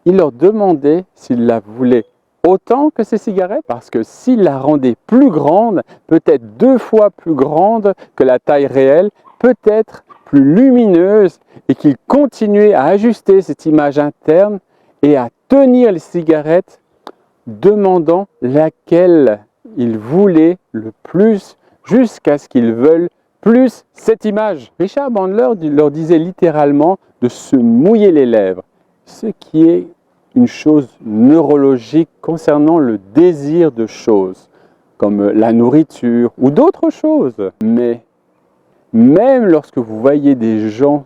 il leur demandait s'ils la voulaient autant que ces cigarettes, parce que s'ils la rendaient plus grande, peut-être 2 fois plus grande que la taille réelle, peut-être plus lumineuse, et qu'ils continuaient à ajuster cette image interne et à tenir les cigarettes, demandant laquelle ils voulaient le plus, jusqu'à ce qu'ils veulent plus cette image. Richard Bandler leur disait littéralement de se mouiller les lèvres, ce qui est une chose neurologique concernant le désir de choses, comme la nourriture ou d'autres choses. Mais même lorsque vous voyez des gens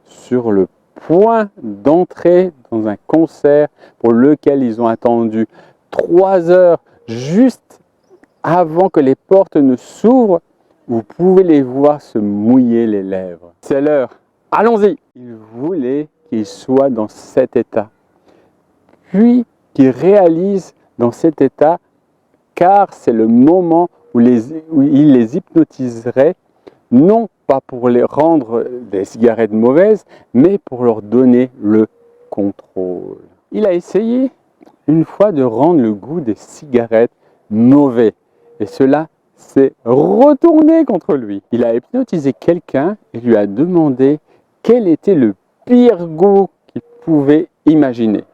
sur le point d'entrer dans un concert pour lequel ils ont attendu 3 heures juste avant que les portes ne s'ouvrent, vous pouvez les voir se mouiller les lèvres. C'est l'heure, allons-y! Ils voulaient qu'ils soient dans cet état. Puis qu'ils réalisent dans cet état, car c'est le moment où il les hypnotiserait, non pas pour les rendre des cigarettes mauvaises, mais pour leur donner le contrôle. Il a essayé une fois de rendre le goût des cigarettes mauvais, et cela s'est retourné contre lui. Il a hypnotisé quelqu'un et lui a demandé quel était le pire goût qu'il pouvait imaginer.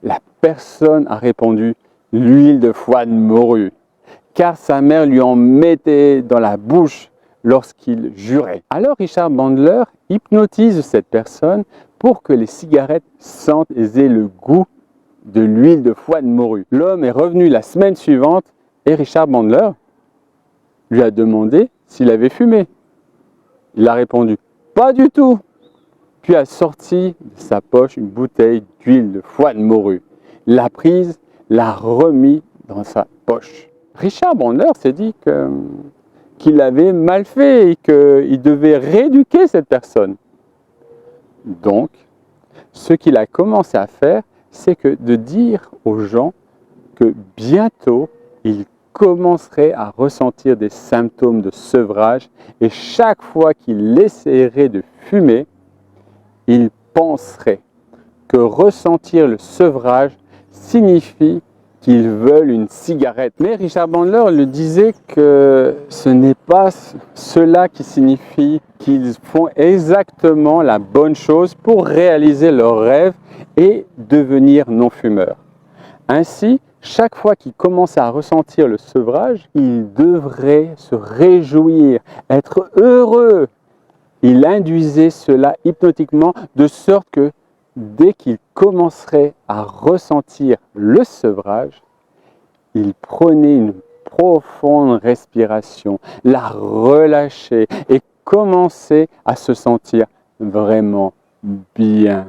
La personne a répondu « l'huile de foie de morue », car sa mère lui en mettait dans la bouche lorsqu'il jurait. Alors Richard Bandler hypnotise cette personne pour que les cigarettes sentent et aient le goût de l'huile de foie de morue. L'homme est revenu la semaine suivante et Richard Bandler lui a demandé s'il avait fumé. Il a répondu « pas du tout ». Puis a sorti de sa poche une bouteille d'huile de foie de morue. L'a prise, l'a remis dans sa poche. Richard Bandler s'est dit qu'il avait mal fait et qu'il devait rééduquer cette personne. Donc, ce qu'il a commencé à faire, c'est de dire aux gens que bientôt, ils commenceraient à ressentir des symptômes de sevrage et chaque fois qu'ils essaieraient de fumer, ils penseraient que ressentir le sevrage signifie qu'ils veulent une cigarette. Mais Richard Bandler le disait que ce n'est pas cela qui signifie qu'ils font exactement la bonne chose pour réaliser leur rêve et devenir non-fumeurs. Ainsi, chaque fois qu'ils commençaient à ressentir le sevrage, ils devraient se réjouir, être heureux. Il induisait cela hypnotiquement de sorte que dès qu'ils commenceraient à ressentir le sevrage, ils prenaient une profonde respiration, la relâchaient et commençaient à se sentir vraiment bien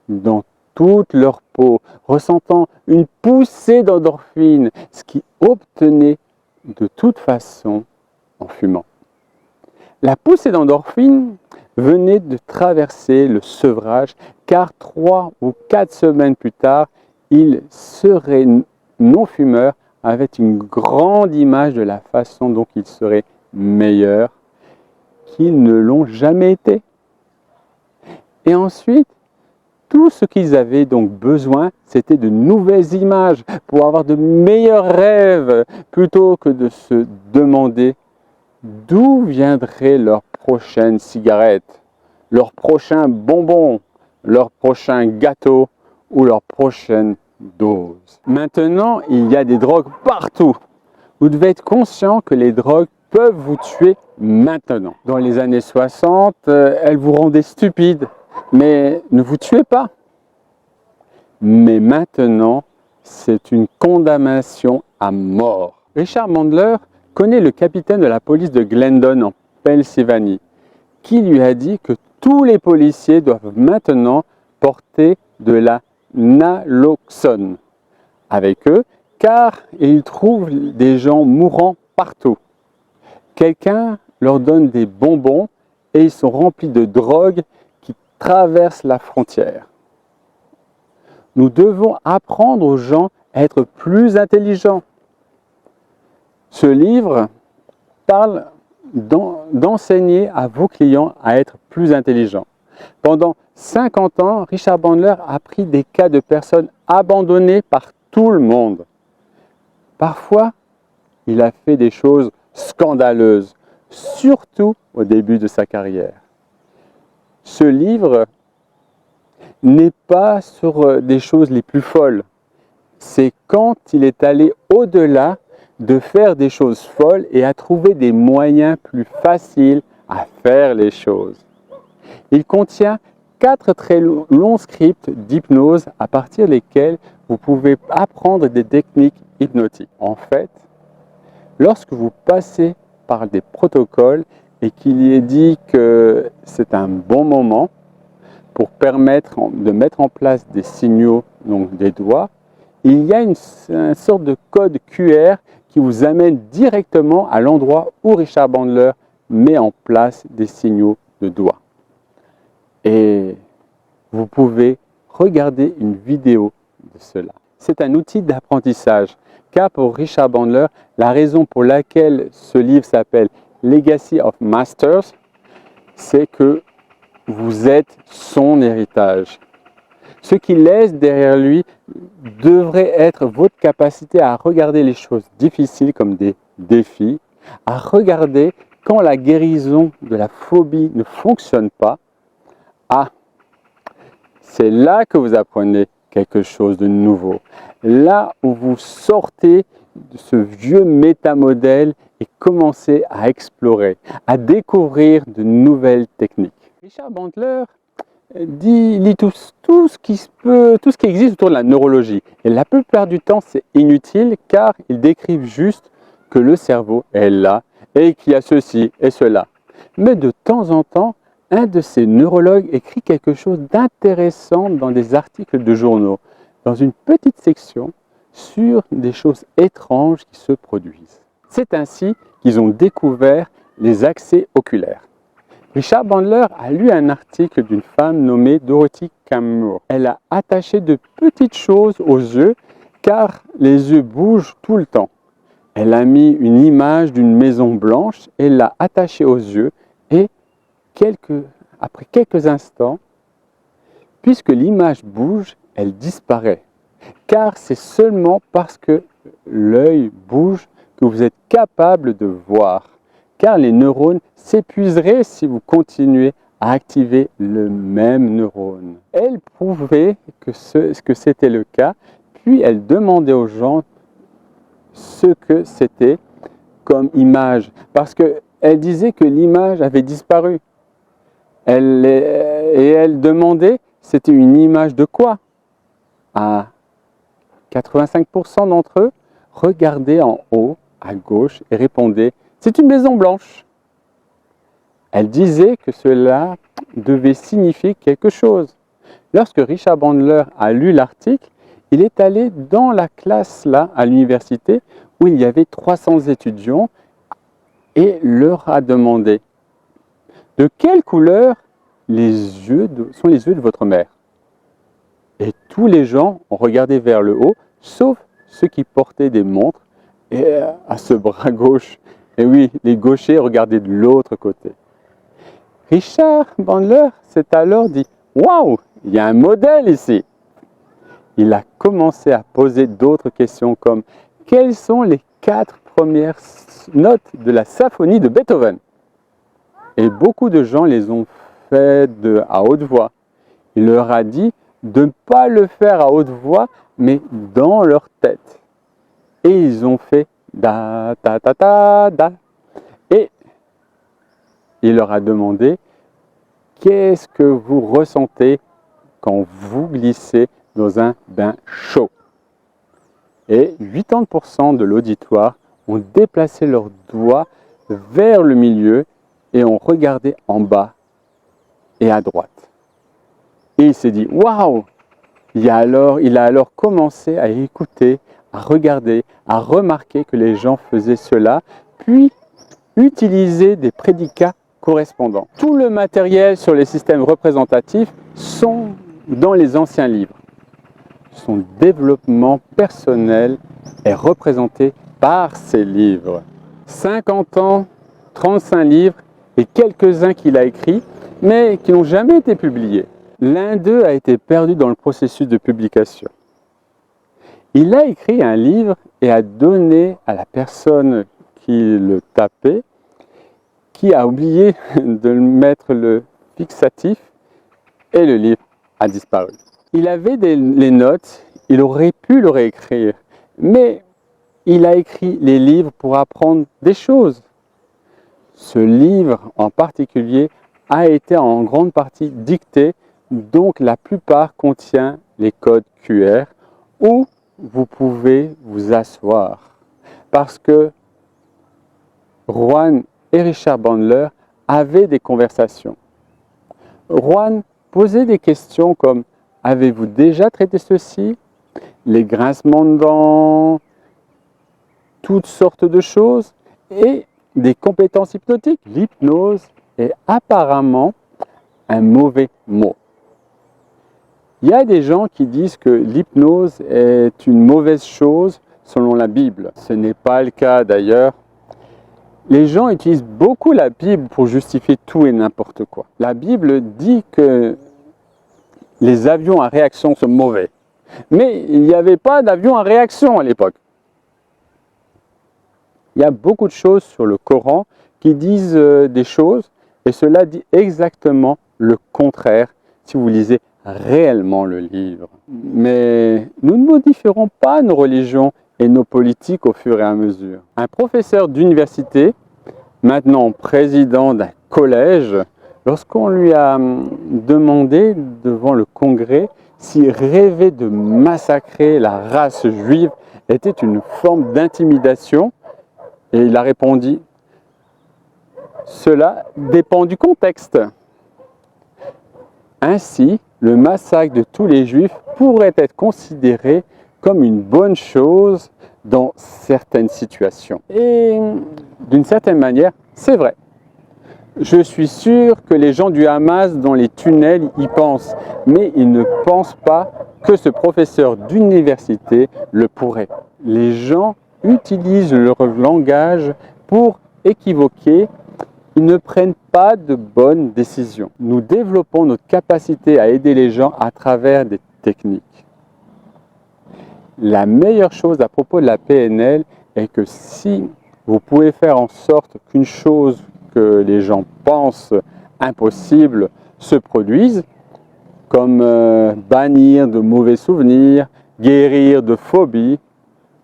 dans toute leur peau, ressentant une poussée d'endorphine, ce qu'ils obtenaient de toute façon en fumant. La poussée d'endorphine venait de traverser le sevrage, car 3 ou 4 semaines plus tard, ils seraient non-fumeurs avec une grande image de la façon dont ils seraient meilleurs qu'ils ne l'ont jamais été. Et ensuite, tout ce qu'ils avaient donc besoin, c'était de nouvelles images pour avoir de meilleurs rêves, plutôt que de se demander d'où viendrait leur prochaine cigarette, leur prochain bonbon, leur prochain gâteau ou leur prochaine dose. Maintenant, il y a des drogues partout. Vous devez être conscient que les drogues peuvent vous tuer maintenant. Dans les années 60, elles vous rendaient stupide, mais ne vous tuez pas. Mais maintenant, c'est une condamnation à mort. Richard Bandler connaît le capitaine de la police de Glendon en Pennsylvanie, qui lui a dit que tous les policiers doivent maintenant porter de la naloxone avec eux, car ils trouvent des gens mourants partout. Quelqu'un leur donne des bonbons et ils sont remplis de drogue qui traversent la frontière. Nous devons apprendre aux gens à être plus intelligents. Ce livre parle d'enseigner à vos clients à être plus intelligents. Pendant 50 ans, Richard Bandler a pris des cas de personnes abandonnées par tout le monde. Parfois, il a fait des choses scandaleuses, surtout au début de sa carrière. Ce livre n'est pas sur des choses les plus folles. C'est quand il est allé au-delà de faire des choses folles et à trouver des moyens plus faciles à faire les choses. Il contient 4 très longs scripts d'hypnose à partir desquels vous pouvez apprendre des techniques hypnotiques. En fait, lorsque vous passez par des protocoles et qu'il y est dit que c'est un bon moment pour permettre de mettre en place des signaux, donc des doigts, il y a une sorte de code QR qui vous amène directement à l'endroit où Richard Bandler met en place des signaux de doigts. Et vous pouvez regarder une vidéo de cela. C'est un outil d'apprentissage, car pour Richard Bandler, la raison pour laquelle ce livre s'appelle Legacy of Masters, c'est que vous êtes son héritage. Ce qu'il laisse derrière lui devrait être votre capacité à regarder les choses difficiles comme des défis, à regarder quand la guérison de la phobie ne fonctionne pas. Ah, c'est là que vous apprenez quelque chose de nouveau. Là où vous sortez de ce vieux métamodèle et commencez à explorer, à découvrir de nouvelles techniques. Richard Bandler lit tout ce qui existe autour de la neurologie. Et la plupart du temps, c'est inutile car ils décrivent juste que le cerveau est là et qu'il y a ceci et cela. Mais de temps en temps, un de ces neurologues écrit quelque chose d'intéressant dans des articles de journaux, dans une petite section sur des choses étranges qui se produisent. C'est ainsi qu'ils ont découvert les accès oculaires. Richard Bandler a lu un article d'une femme nommée Dorothy Cameron. Elle a attaché de petites choses aux yeux car les yeux bougent tout le temps. Elle a mis une image d'une maison blanche et l'a attachée aux yeux et après quelques instants, puisque l'image bouge, elle disparaît. Car c'est seulement parce que l'œil bouge que vous êtes capable de voir. Car les neurones s'épuiseraient si vous continuez à activer le même neurone. Elle prouvait que c'était le cas, puis elle demandait aux gens ce que c'était comme image. Parce qu'elle disait que l'image avait disparu. Elle demandait, c'était une image de quoi? À 85% d'entre eux regardaient en haut, à gauche, et répondaient, c'est une maison blanche. Elle disait que cela devait signifier quelque chose, Lorsque Richard Bandler a lu l'article, il est allé dans la classe là, à l'université, où il y avait 300 étudiants, et leur a demandé « De quelle couleur sont les yeux de votre mère ?» Et tous les gens ont regardé vers le haut, sauf ceux qui portaient des montres et à ce bras gauche. Et oui, les gauchers regardaient de l'autre côté. Richard Bandler s'est alors dit « Waouh, il y a un modèle ici !» Il a commencé à poser d'autres questions comme « Quelles sont les 4 premières notes de la symphonie de Beethoven ?» Et beaucoup de gens les ont fait à haute voix. Il leur a dit de ne pas le faire à haute voix, mais dans leur tête. Et ils ont fait da, ta, ta, ta, da. Et il leur a demandé qu'est-ce que vous ressentez quand vous glissez dans un bain chaud. Et 80% de l'auditoire ont déplacé leurs doigts vers le milieu et ont regardé en bas et à droite. Et il s'est dit, waouh! Il a alors commencé à écouter, à regarder, à remarquer que les gens faisaient cela, puis utiliser des prédicats correspondants. Tout le matériel sur les systèmes représentatifs sont dans les anciens livres. Son développement personnel est représenté par ces livres. 50 ans, 35 livres et quelques-uns qu'il a écrits, mais qui n'ont jamais été publiés. L'un d'eux a été perdu dans le processus de publication. Il a écrit un livre et a donné à la personne qui le tapait, qui a oublié de mettre le fixatif et le livre a disparu. Il avait les notes, il aurait pu le réécrire, mais il a écrit les livres pour apprendre des choses. Ce livre en particulier a été en grande partie dicté, donc la plupart contient les codes QR où vous pouvez vous asseoir. Parce que Juan et Richard Bandler avaient des conversations. Juan posait des questions comme « Avez-vous déjà traité ceci ?» Les grincements de dents, toutes sortes de choses et des compétences hypnotiques. L'hypnose est apparemment un mauvais mot. Il y a des gens qui disent que l'hypnose est une mauvaise chose selon la Bible. Ce n'est pas le cas d'ailleurs. Les gens utilisent beaucoup la Bible pour justifier tout et n'importe quoi. La Bible dit que les avions à réaction sont mauvais. Mais il n'y avait pas d'avion à réaction à l'époque. Il y a beaucoup de choses sur le Coran qui disent des choses et cela dit exactement le contraire si vous lisez réellement le livre. Mais nous ne modifierons pas nos religions et nos politiques au fur et à mesure. Un professeur d'université, maintenant président d'un collège, lorsqu'on lui a demandé devant le congrès si rêver de massacrer la race juive était une forme d'intimidation, et il a répondu « Cela dépend du contexte ». Ainsi, le massacre de tous les juifs pourrait être considéré comme une bonne chose dans certaines situations. Et d'une certaine manière, c'est vrai. Je suis sûr que les gens du Hamas dans les tunnels y pensent, mais ils ne pensent pas que ce professeur d'université le pourrait. Les gens utilisent leur langage pour équivoquer. Ils ne prennent pas de bonnes décisions. Nous développons notre capacité à aider les gens à travers des techniques. La meilleure chose à propos de la PNL est que si vous pouvez faire en sorte qu'une chose que les gens pensent impossible se produise, comme bannir de mauvais souvenirs, guérir de phobies,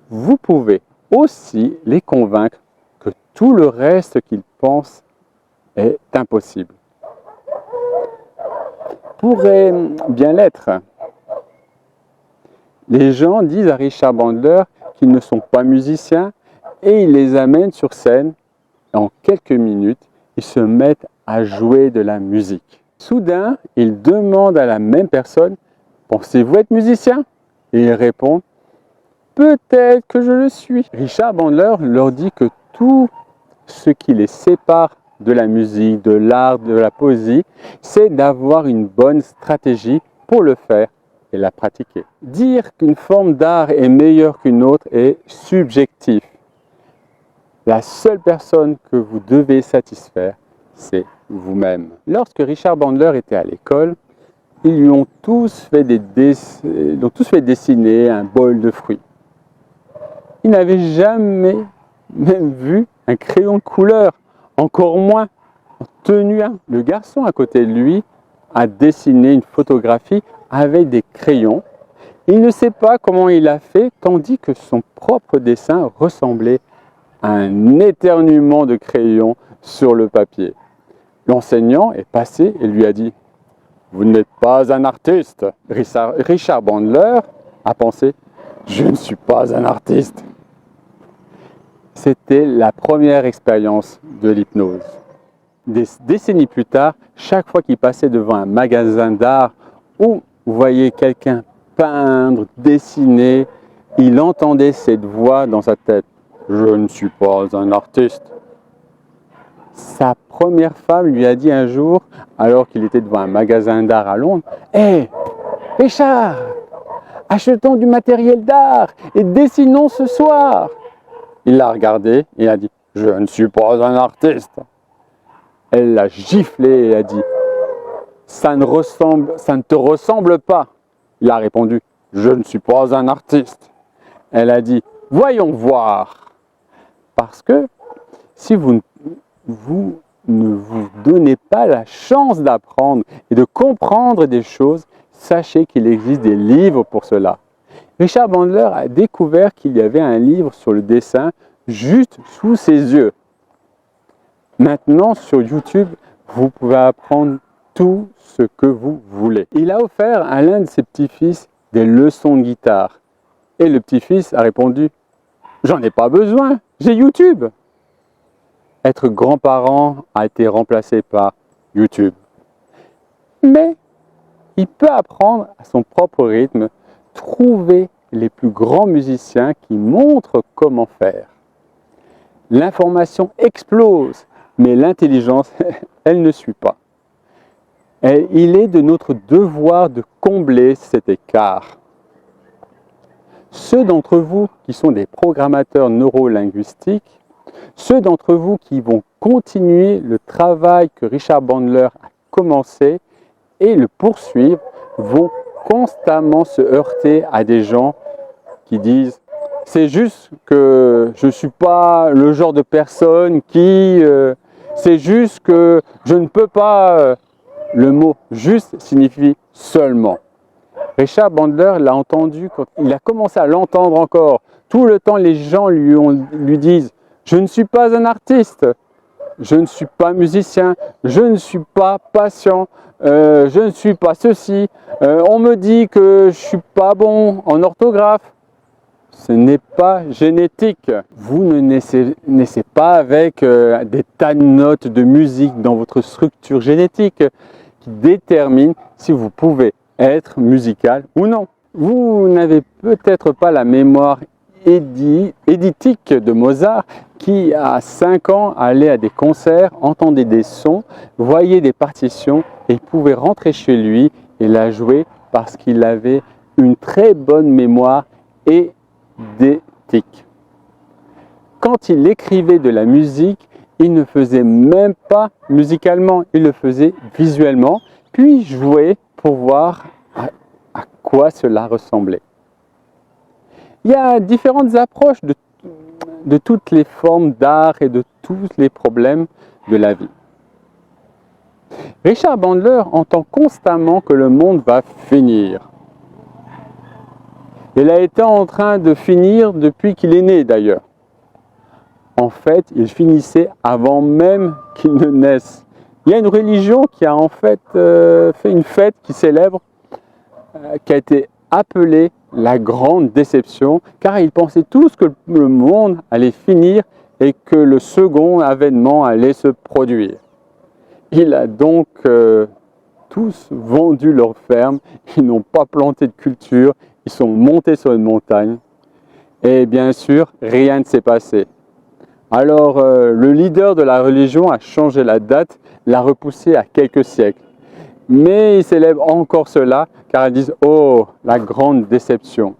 vous pouvez aussi les convaincre que tout le reste qu'ils pensent est impossible. Pourrait bien l'être. Les gens disent à Richard Bandler qu'ils ne sont pas musiciens et il les amène sur scène. En quelques minutes, ils se mettent à jouer de la musique. Soudain, il demande à la même personne « Pensez-vous être musicien ?» Et il répond « Peut-être que je le suis ». Richard Bandler leur dit que tout ce qui les sépare de la musique, de l'art, de la poésie, c'est d'avoir une bonne stratégie pour le faire et la pratiquer. Dire qu'une forme d'art est meilleure qu'une autre est subjectif. La seule personne que vous devez satisfaire, c'est vous-même. Lorsque Richard Bandler était à l'école, ils lui ont tous fait dessiner un bol de fruits. Il n'avait jamais même vu un crayon de couleur, encore moins en tenu un. Le garçon à côté de lui a dessiné une photographie avec des crayons. Il ne sait pas comment il a fait, tandis que son propre dessin ressemblait à un éternuement de crayon sur le papier. L'enseignant est passé et lui a dit « Vous n'êtes pas un artiste ». Richard Bandler a pensé « Je ne suis pas un artiste ». C'était la première expérience de l'hypnose. Des décennies plus tard, chaque fois qu'il passait devant un magasin d'art où vous voyez quelqu'un peindre, dessiner, il entendait cette voix dans sa tête « Je ne suis pas un artiste ». Sa première femme lui a dit un jour, alors qu'il était devant un magasin d'art à Londres, « Hé, Richard, achetons du matériel d'art et dessinons ce soir !» Il l'a regardé et a dit « Je ne suis pas un artiste ». Elle l'a giflé et a dit « Ça ne te ressemble pas ». Il a répondu « Je ne suis pas un artiste ». Elle a dit « Voyons voir ». Parce que si vous ne vous donnez pas la chance d'apprendre et de comprendre des choses, sachez qu'il existe des livres pour cela. Richard Bandler a découvert qu'il y avait un livre sur le dessin juste sous ses yeux. Maintenant, sur YouTube, vous pouvez apprendre tout ce que vous voulez. Il a offert à l'un de ses petits-fils des leçons de guitare. Et le petit-fils a répondu « J'en ai pas besoin, j'ai YouTube ». Être grand-parent a été remplacé par YouTube. Mais il peut apprendre à son propre rythme, trouver les plus grands musiciens qui montrent comment faire. L'information explose, mais l'intelligence, elle ne suit pas. Et il est de notre devoir de combler cet écart. Ceux d'entre vous qui sont des programmateurs neurolinguistiques, ceux d'entre vous qui vont continuer le travail que Richard Bandler a commencé et le poursuivre, vont constamment se heurter à des gens qui disent « c'est juste que je ne suis pas le genre de personne qui... c'est juste que je ne peux pas... » Le mot « juste » signifie « seulement ». Richard Bandler l'a entendu, quand il a commencé à l'entendre encore. Tout le temps, les gens lui disent « je ne suis pas un artiste, je ne suis pas musicien, je ne suis pas patient, je ne suis pas ceci, on me dit que je ne suis pas bon en orthographe. » Ce n'est pas génétique. Vous ne naissez pas avec des tas de notes de musique dans votre structure génétique qui détermine si vous pouvez être musical ou non. Vous n'avez peut-être pas la mémoire édithique de Mozart qui, à 5 ans, allait à des concerts, entendait des sons, voyait des partitions et pouvait rentrer chez lui et la jouer parce qu'il avait une très bonne mémoire édithique. Quand il écrivait de la musique, il ne faisait même pas musicalement, il le faisait visuellement, puis jouait pour voir à quoi cela ressemblait. Il y a différentes approches de toutes les formes d'art et de tous les problèmes de la vie. Richard Bandler entend constamment que le monde va finir. Il a été en train de finir depuis qu'il est né d'ailleurs. En fait, il finissait avant même qu'il ne naisse. Il y a une religion qui a en fait fait une fête qui célèbre, qui a été appelée la grande déception, car ils pensaient tous que le monde allait finir et que le second avènement allait se produire. Il a donc tous vendu leur ferme, ils n'ont pas planté de culture, ils sont montés sur une montagne. Et bien sûr, rien ne s'est passé. Alors, le leader de la religion a changé la date, l'a repoussé à quelques siècles. Mais ils célèbrent encore cela, car ils disent « Oh, la grande déception !»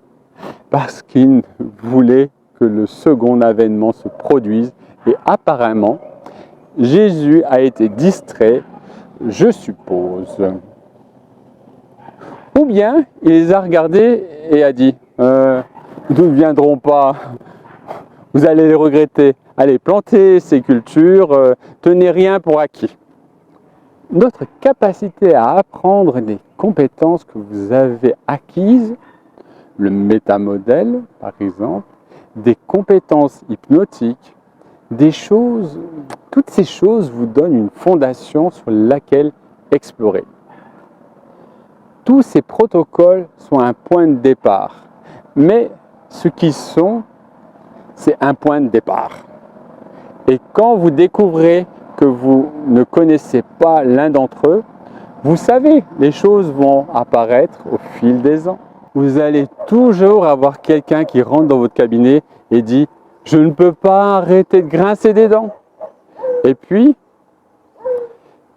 Parce qu'ils voulaient que le second avènement se produise. Et apparemment, Jésus a été distrait, je suppose. Ou bien, il les a regardés et a dit « Nous ne viendrons pas, vous allez les regretter. Allez, plantez ces cultures, tenez rien pour acquis. » Notre capacité à apprendre des compétences que vous avez acquises, le métamodèle par exemple, des compétences hypnotiques, des choses, toutes ces choses vous donnent une fondation sur laquelle explorer. Tous ces protocoles sont un point de départ, mais ce qu'ils sont, c'est un point de départ. Et quand vous découvrez que vous ne connaissez pas l'un d'entre eux, vous savez, les choses vont apparaître au fil des ans. Vous allez toujours avoir quelqu'un qui rentre dans votre cabinet et dit « Je ne peux pas arrêter de grincer des dents ». Et puis,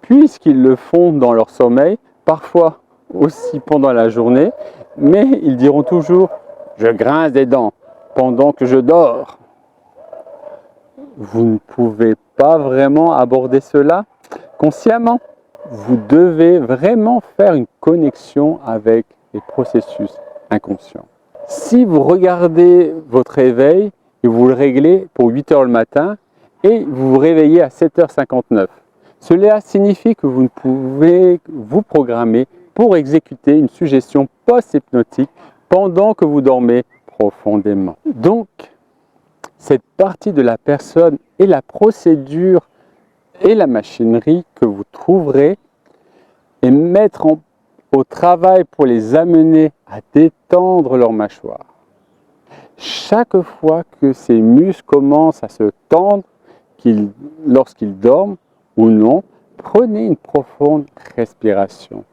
puisqu'ils le font dans leur sommeil, parfois aussi pendant la journée, mais ils diront toujours « Je grince des dents pendant que je dors ». Vous ne pouvez pas vraiment aborder cela consciemment. Vous devez vraiment faire une connexion avec les processus inconscients. Si vous regardez votre réveil et vous le réglez pour 8 h le matin et vous vous réveillez à 7h59, cela signifie que vous ne pouvez vous programmer pour exécuter une suggestion post-hypnotique pendant que vous dormez profondément. Donc, cette partie de la personne et la procédure et la machinerie que vous trouverez et mettre au travail pour les amener à détendre leur mâchoire. Chaque fois que ces muscles commencent à se tendre, lorsqu'ils dorment ou non, prenez une profonde respiration.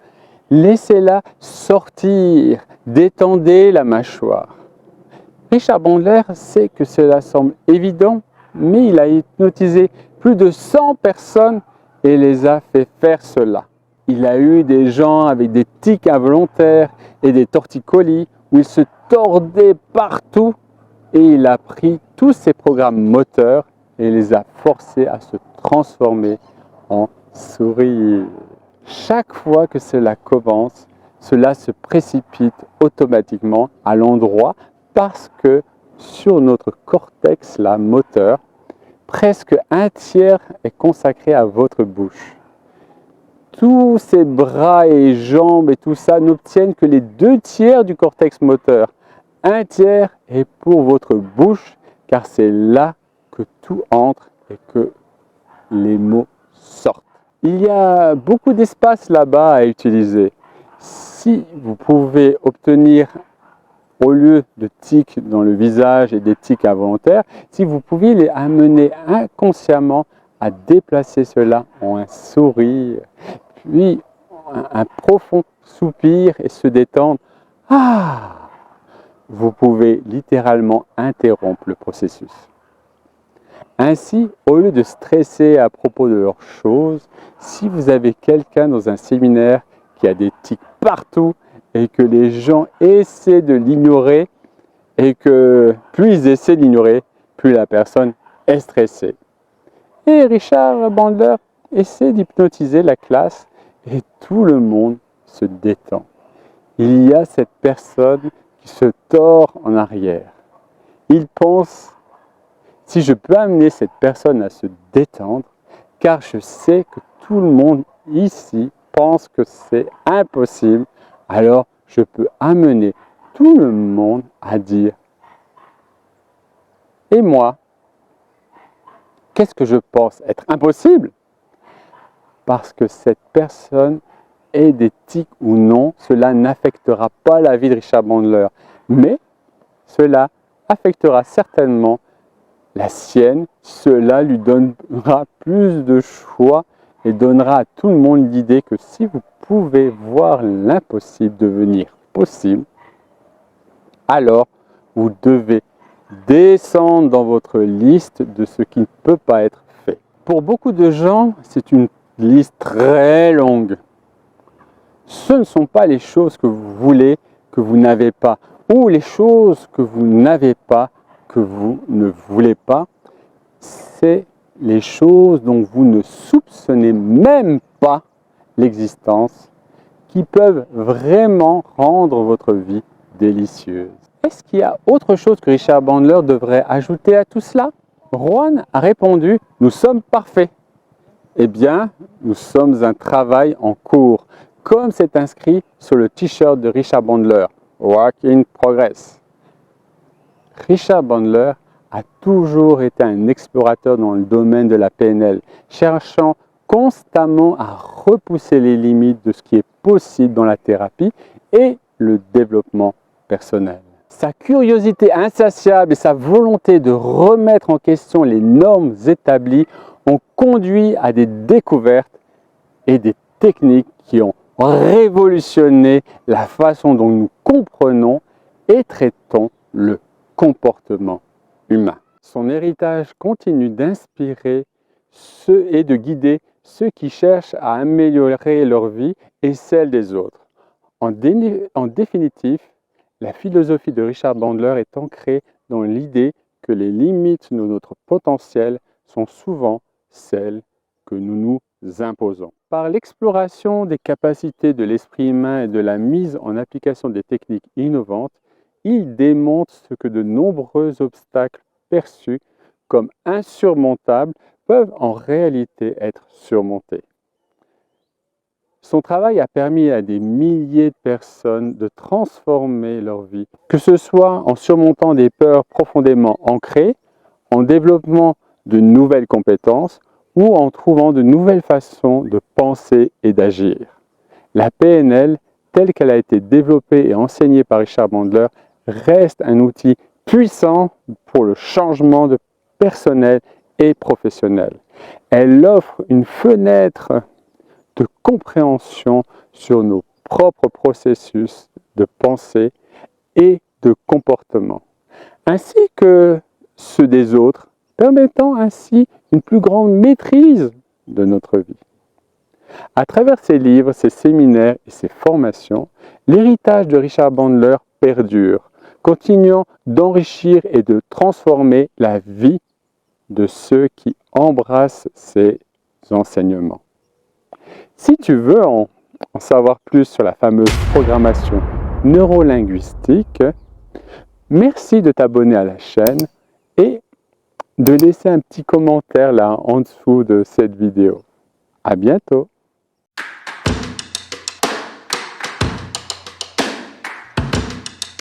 Laissez-la sortir, détendez la mâchoire. Richard Bandler sait que cela semble évident, mais il a hypnotisé plus de 100 personnes et les a fait faire cela. Il a eu des gens avec des tics involontaires et des torticolis où ils se tordaient partout et il a pris tous ces programmes moteurs et les a forcés à se transformer en sourire. Chaque fois que cela commence, cela se précipite automatiquement à l'endroit parce que sur notre cortex, la moteur, presque un tiers est consacré à votre bouche. Tous ces bras et jambes et tout ça n'obtiennent que les 2 tiers du cortex moteur. Un tiers est pour votre bouche, car c'est là que tout entre et que les mots sortent. Il y a beaucoup d'espace là-bas à utiliser. Si vous pouvez obtenir, au lieu de tics dans le visage et des tics involontaires, si vous pouviez les amener inconsciemment à déplacer cela en un sourire, puis un profond soupir et se détendre, vous pouvez littéralement interrompre le processus. Ainsi, au lieu de stresser à propos de leurs choses, si vous avez quelqu'un dans un séminaire qui a des tics partout et que les gens essaient de l'ignorer et que plus ils essaient de l'ignorer, plus la personne est stressée. Et Richard Bandler essaie d'hypnotiser la classe et tout le monde se détend. Il y a cette personne qui se tord en arrière. Il pense, si je peux amener cette personne à se détendre, car je sais que tout le monde ici pense que c'est impossible, alors je peux amener tout le monde à dire « Et moi, qu'est-ce que je pense être impossible ?» Parce que cette personne ait des tics ou non, cela n'affectera pas la vie de Richard Bandler, mais cela affectera certainement la sienne, cela lui donnera plus de choix et donnera à tout le monde l'idée que si vous pouvez voir l'impossible devenir possible, alors vous devez descendre dans votre liste de ce qui ne peut pas être fait. Pour beaucoup de gens, c'est une liste très longue. Ce ne sont pas les choses que vous voulez, que vous n'avez pas, ou les choses que vous n'avez pas, que vous ne voulez pas. C'est les choses dont vous ne soupçonnez même pas l'existence, qui peuvent vraiment rendre votre vie délicieuse. Est-ce qu'il y a autre chose que Richard Bandler devrait ajouter à tout cela? Juan a répondu « Nous sommes parfaits ». Eh bien, nous sommes un travail en cours, comme c'est inscrit sur le t-shirt de Richard Bandler, « Work in Progress ». Richard Bandler a toujours été un explorateur dans le domaine de la PNL, cherchant constamment à repousser les limites de ce qui est possible dans la thérapie et le développement personnel. Sa curiosité insatiable et sa volonté de remettre en question les normes établies ont conduit à des découvertes et des techniques qui ont révolutionné la façon dont nous comprenons et traitons le comportement humain. Son héritage continue d'inspirer ceux et de guider ceux qui cherchent à améliorer leur vie et celle des autres. En définitive, la philosophie de Richard Bandler est ancrée dans l'idée que les limites de notre potentiel sont souvent celles que nous nous imposons. Par l'exploration des capacités de l'esprit humain et de la mise en application des techniques innovantes, il démontre ce que de nombreux obstacles perçus comme insurmontables peuvent en réalité être surmontés. Son travail a permis à des milliers de personnes de transformer leur vie, que ce soit en surmontant des peurs profondément ancrées, en développant de nouvelles compétences ou en trouvant de nouvelles façons de penser et d'agir. La PNL, telle qu'elle a été développée et enseignée par Richard Bandler, reste un outil puissant pour le changement personnel et professionnel. Elle offre une fenêtre de compréhension sur nos propres processus de pensée et de comportement, ainsi que ceux des autres, permettant ainsi une plus grande maîtrise de notre vie. À travers ses livres, ses séminaires et ses formations, l'héritage de Richard Bandler perdure, continuant d'enrichir et de transformer la vie de ceux qui embrassent ses enseignements. Si tu veux en savoir plus sur la fameuse programmation neurolinguistique, merci de t'abonner à la chaîne et de laisser un petit commentaire là en dessous de cette vidéo. À bientôt!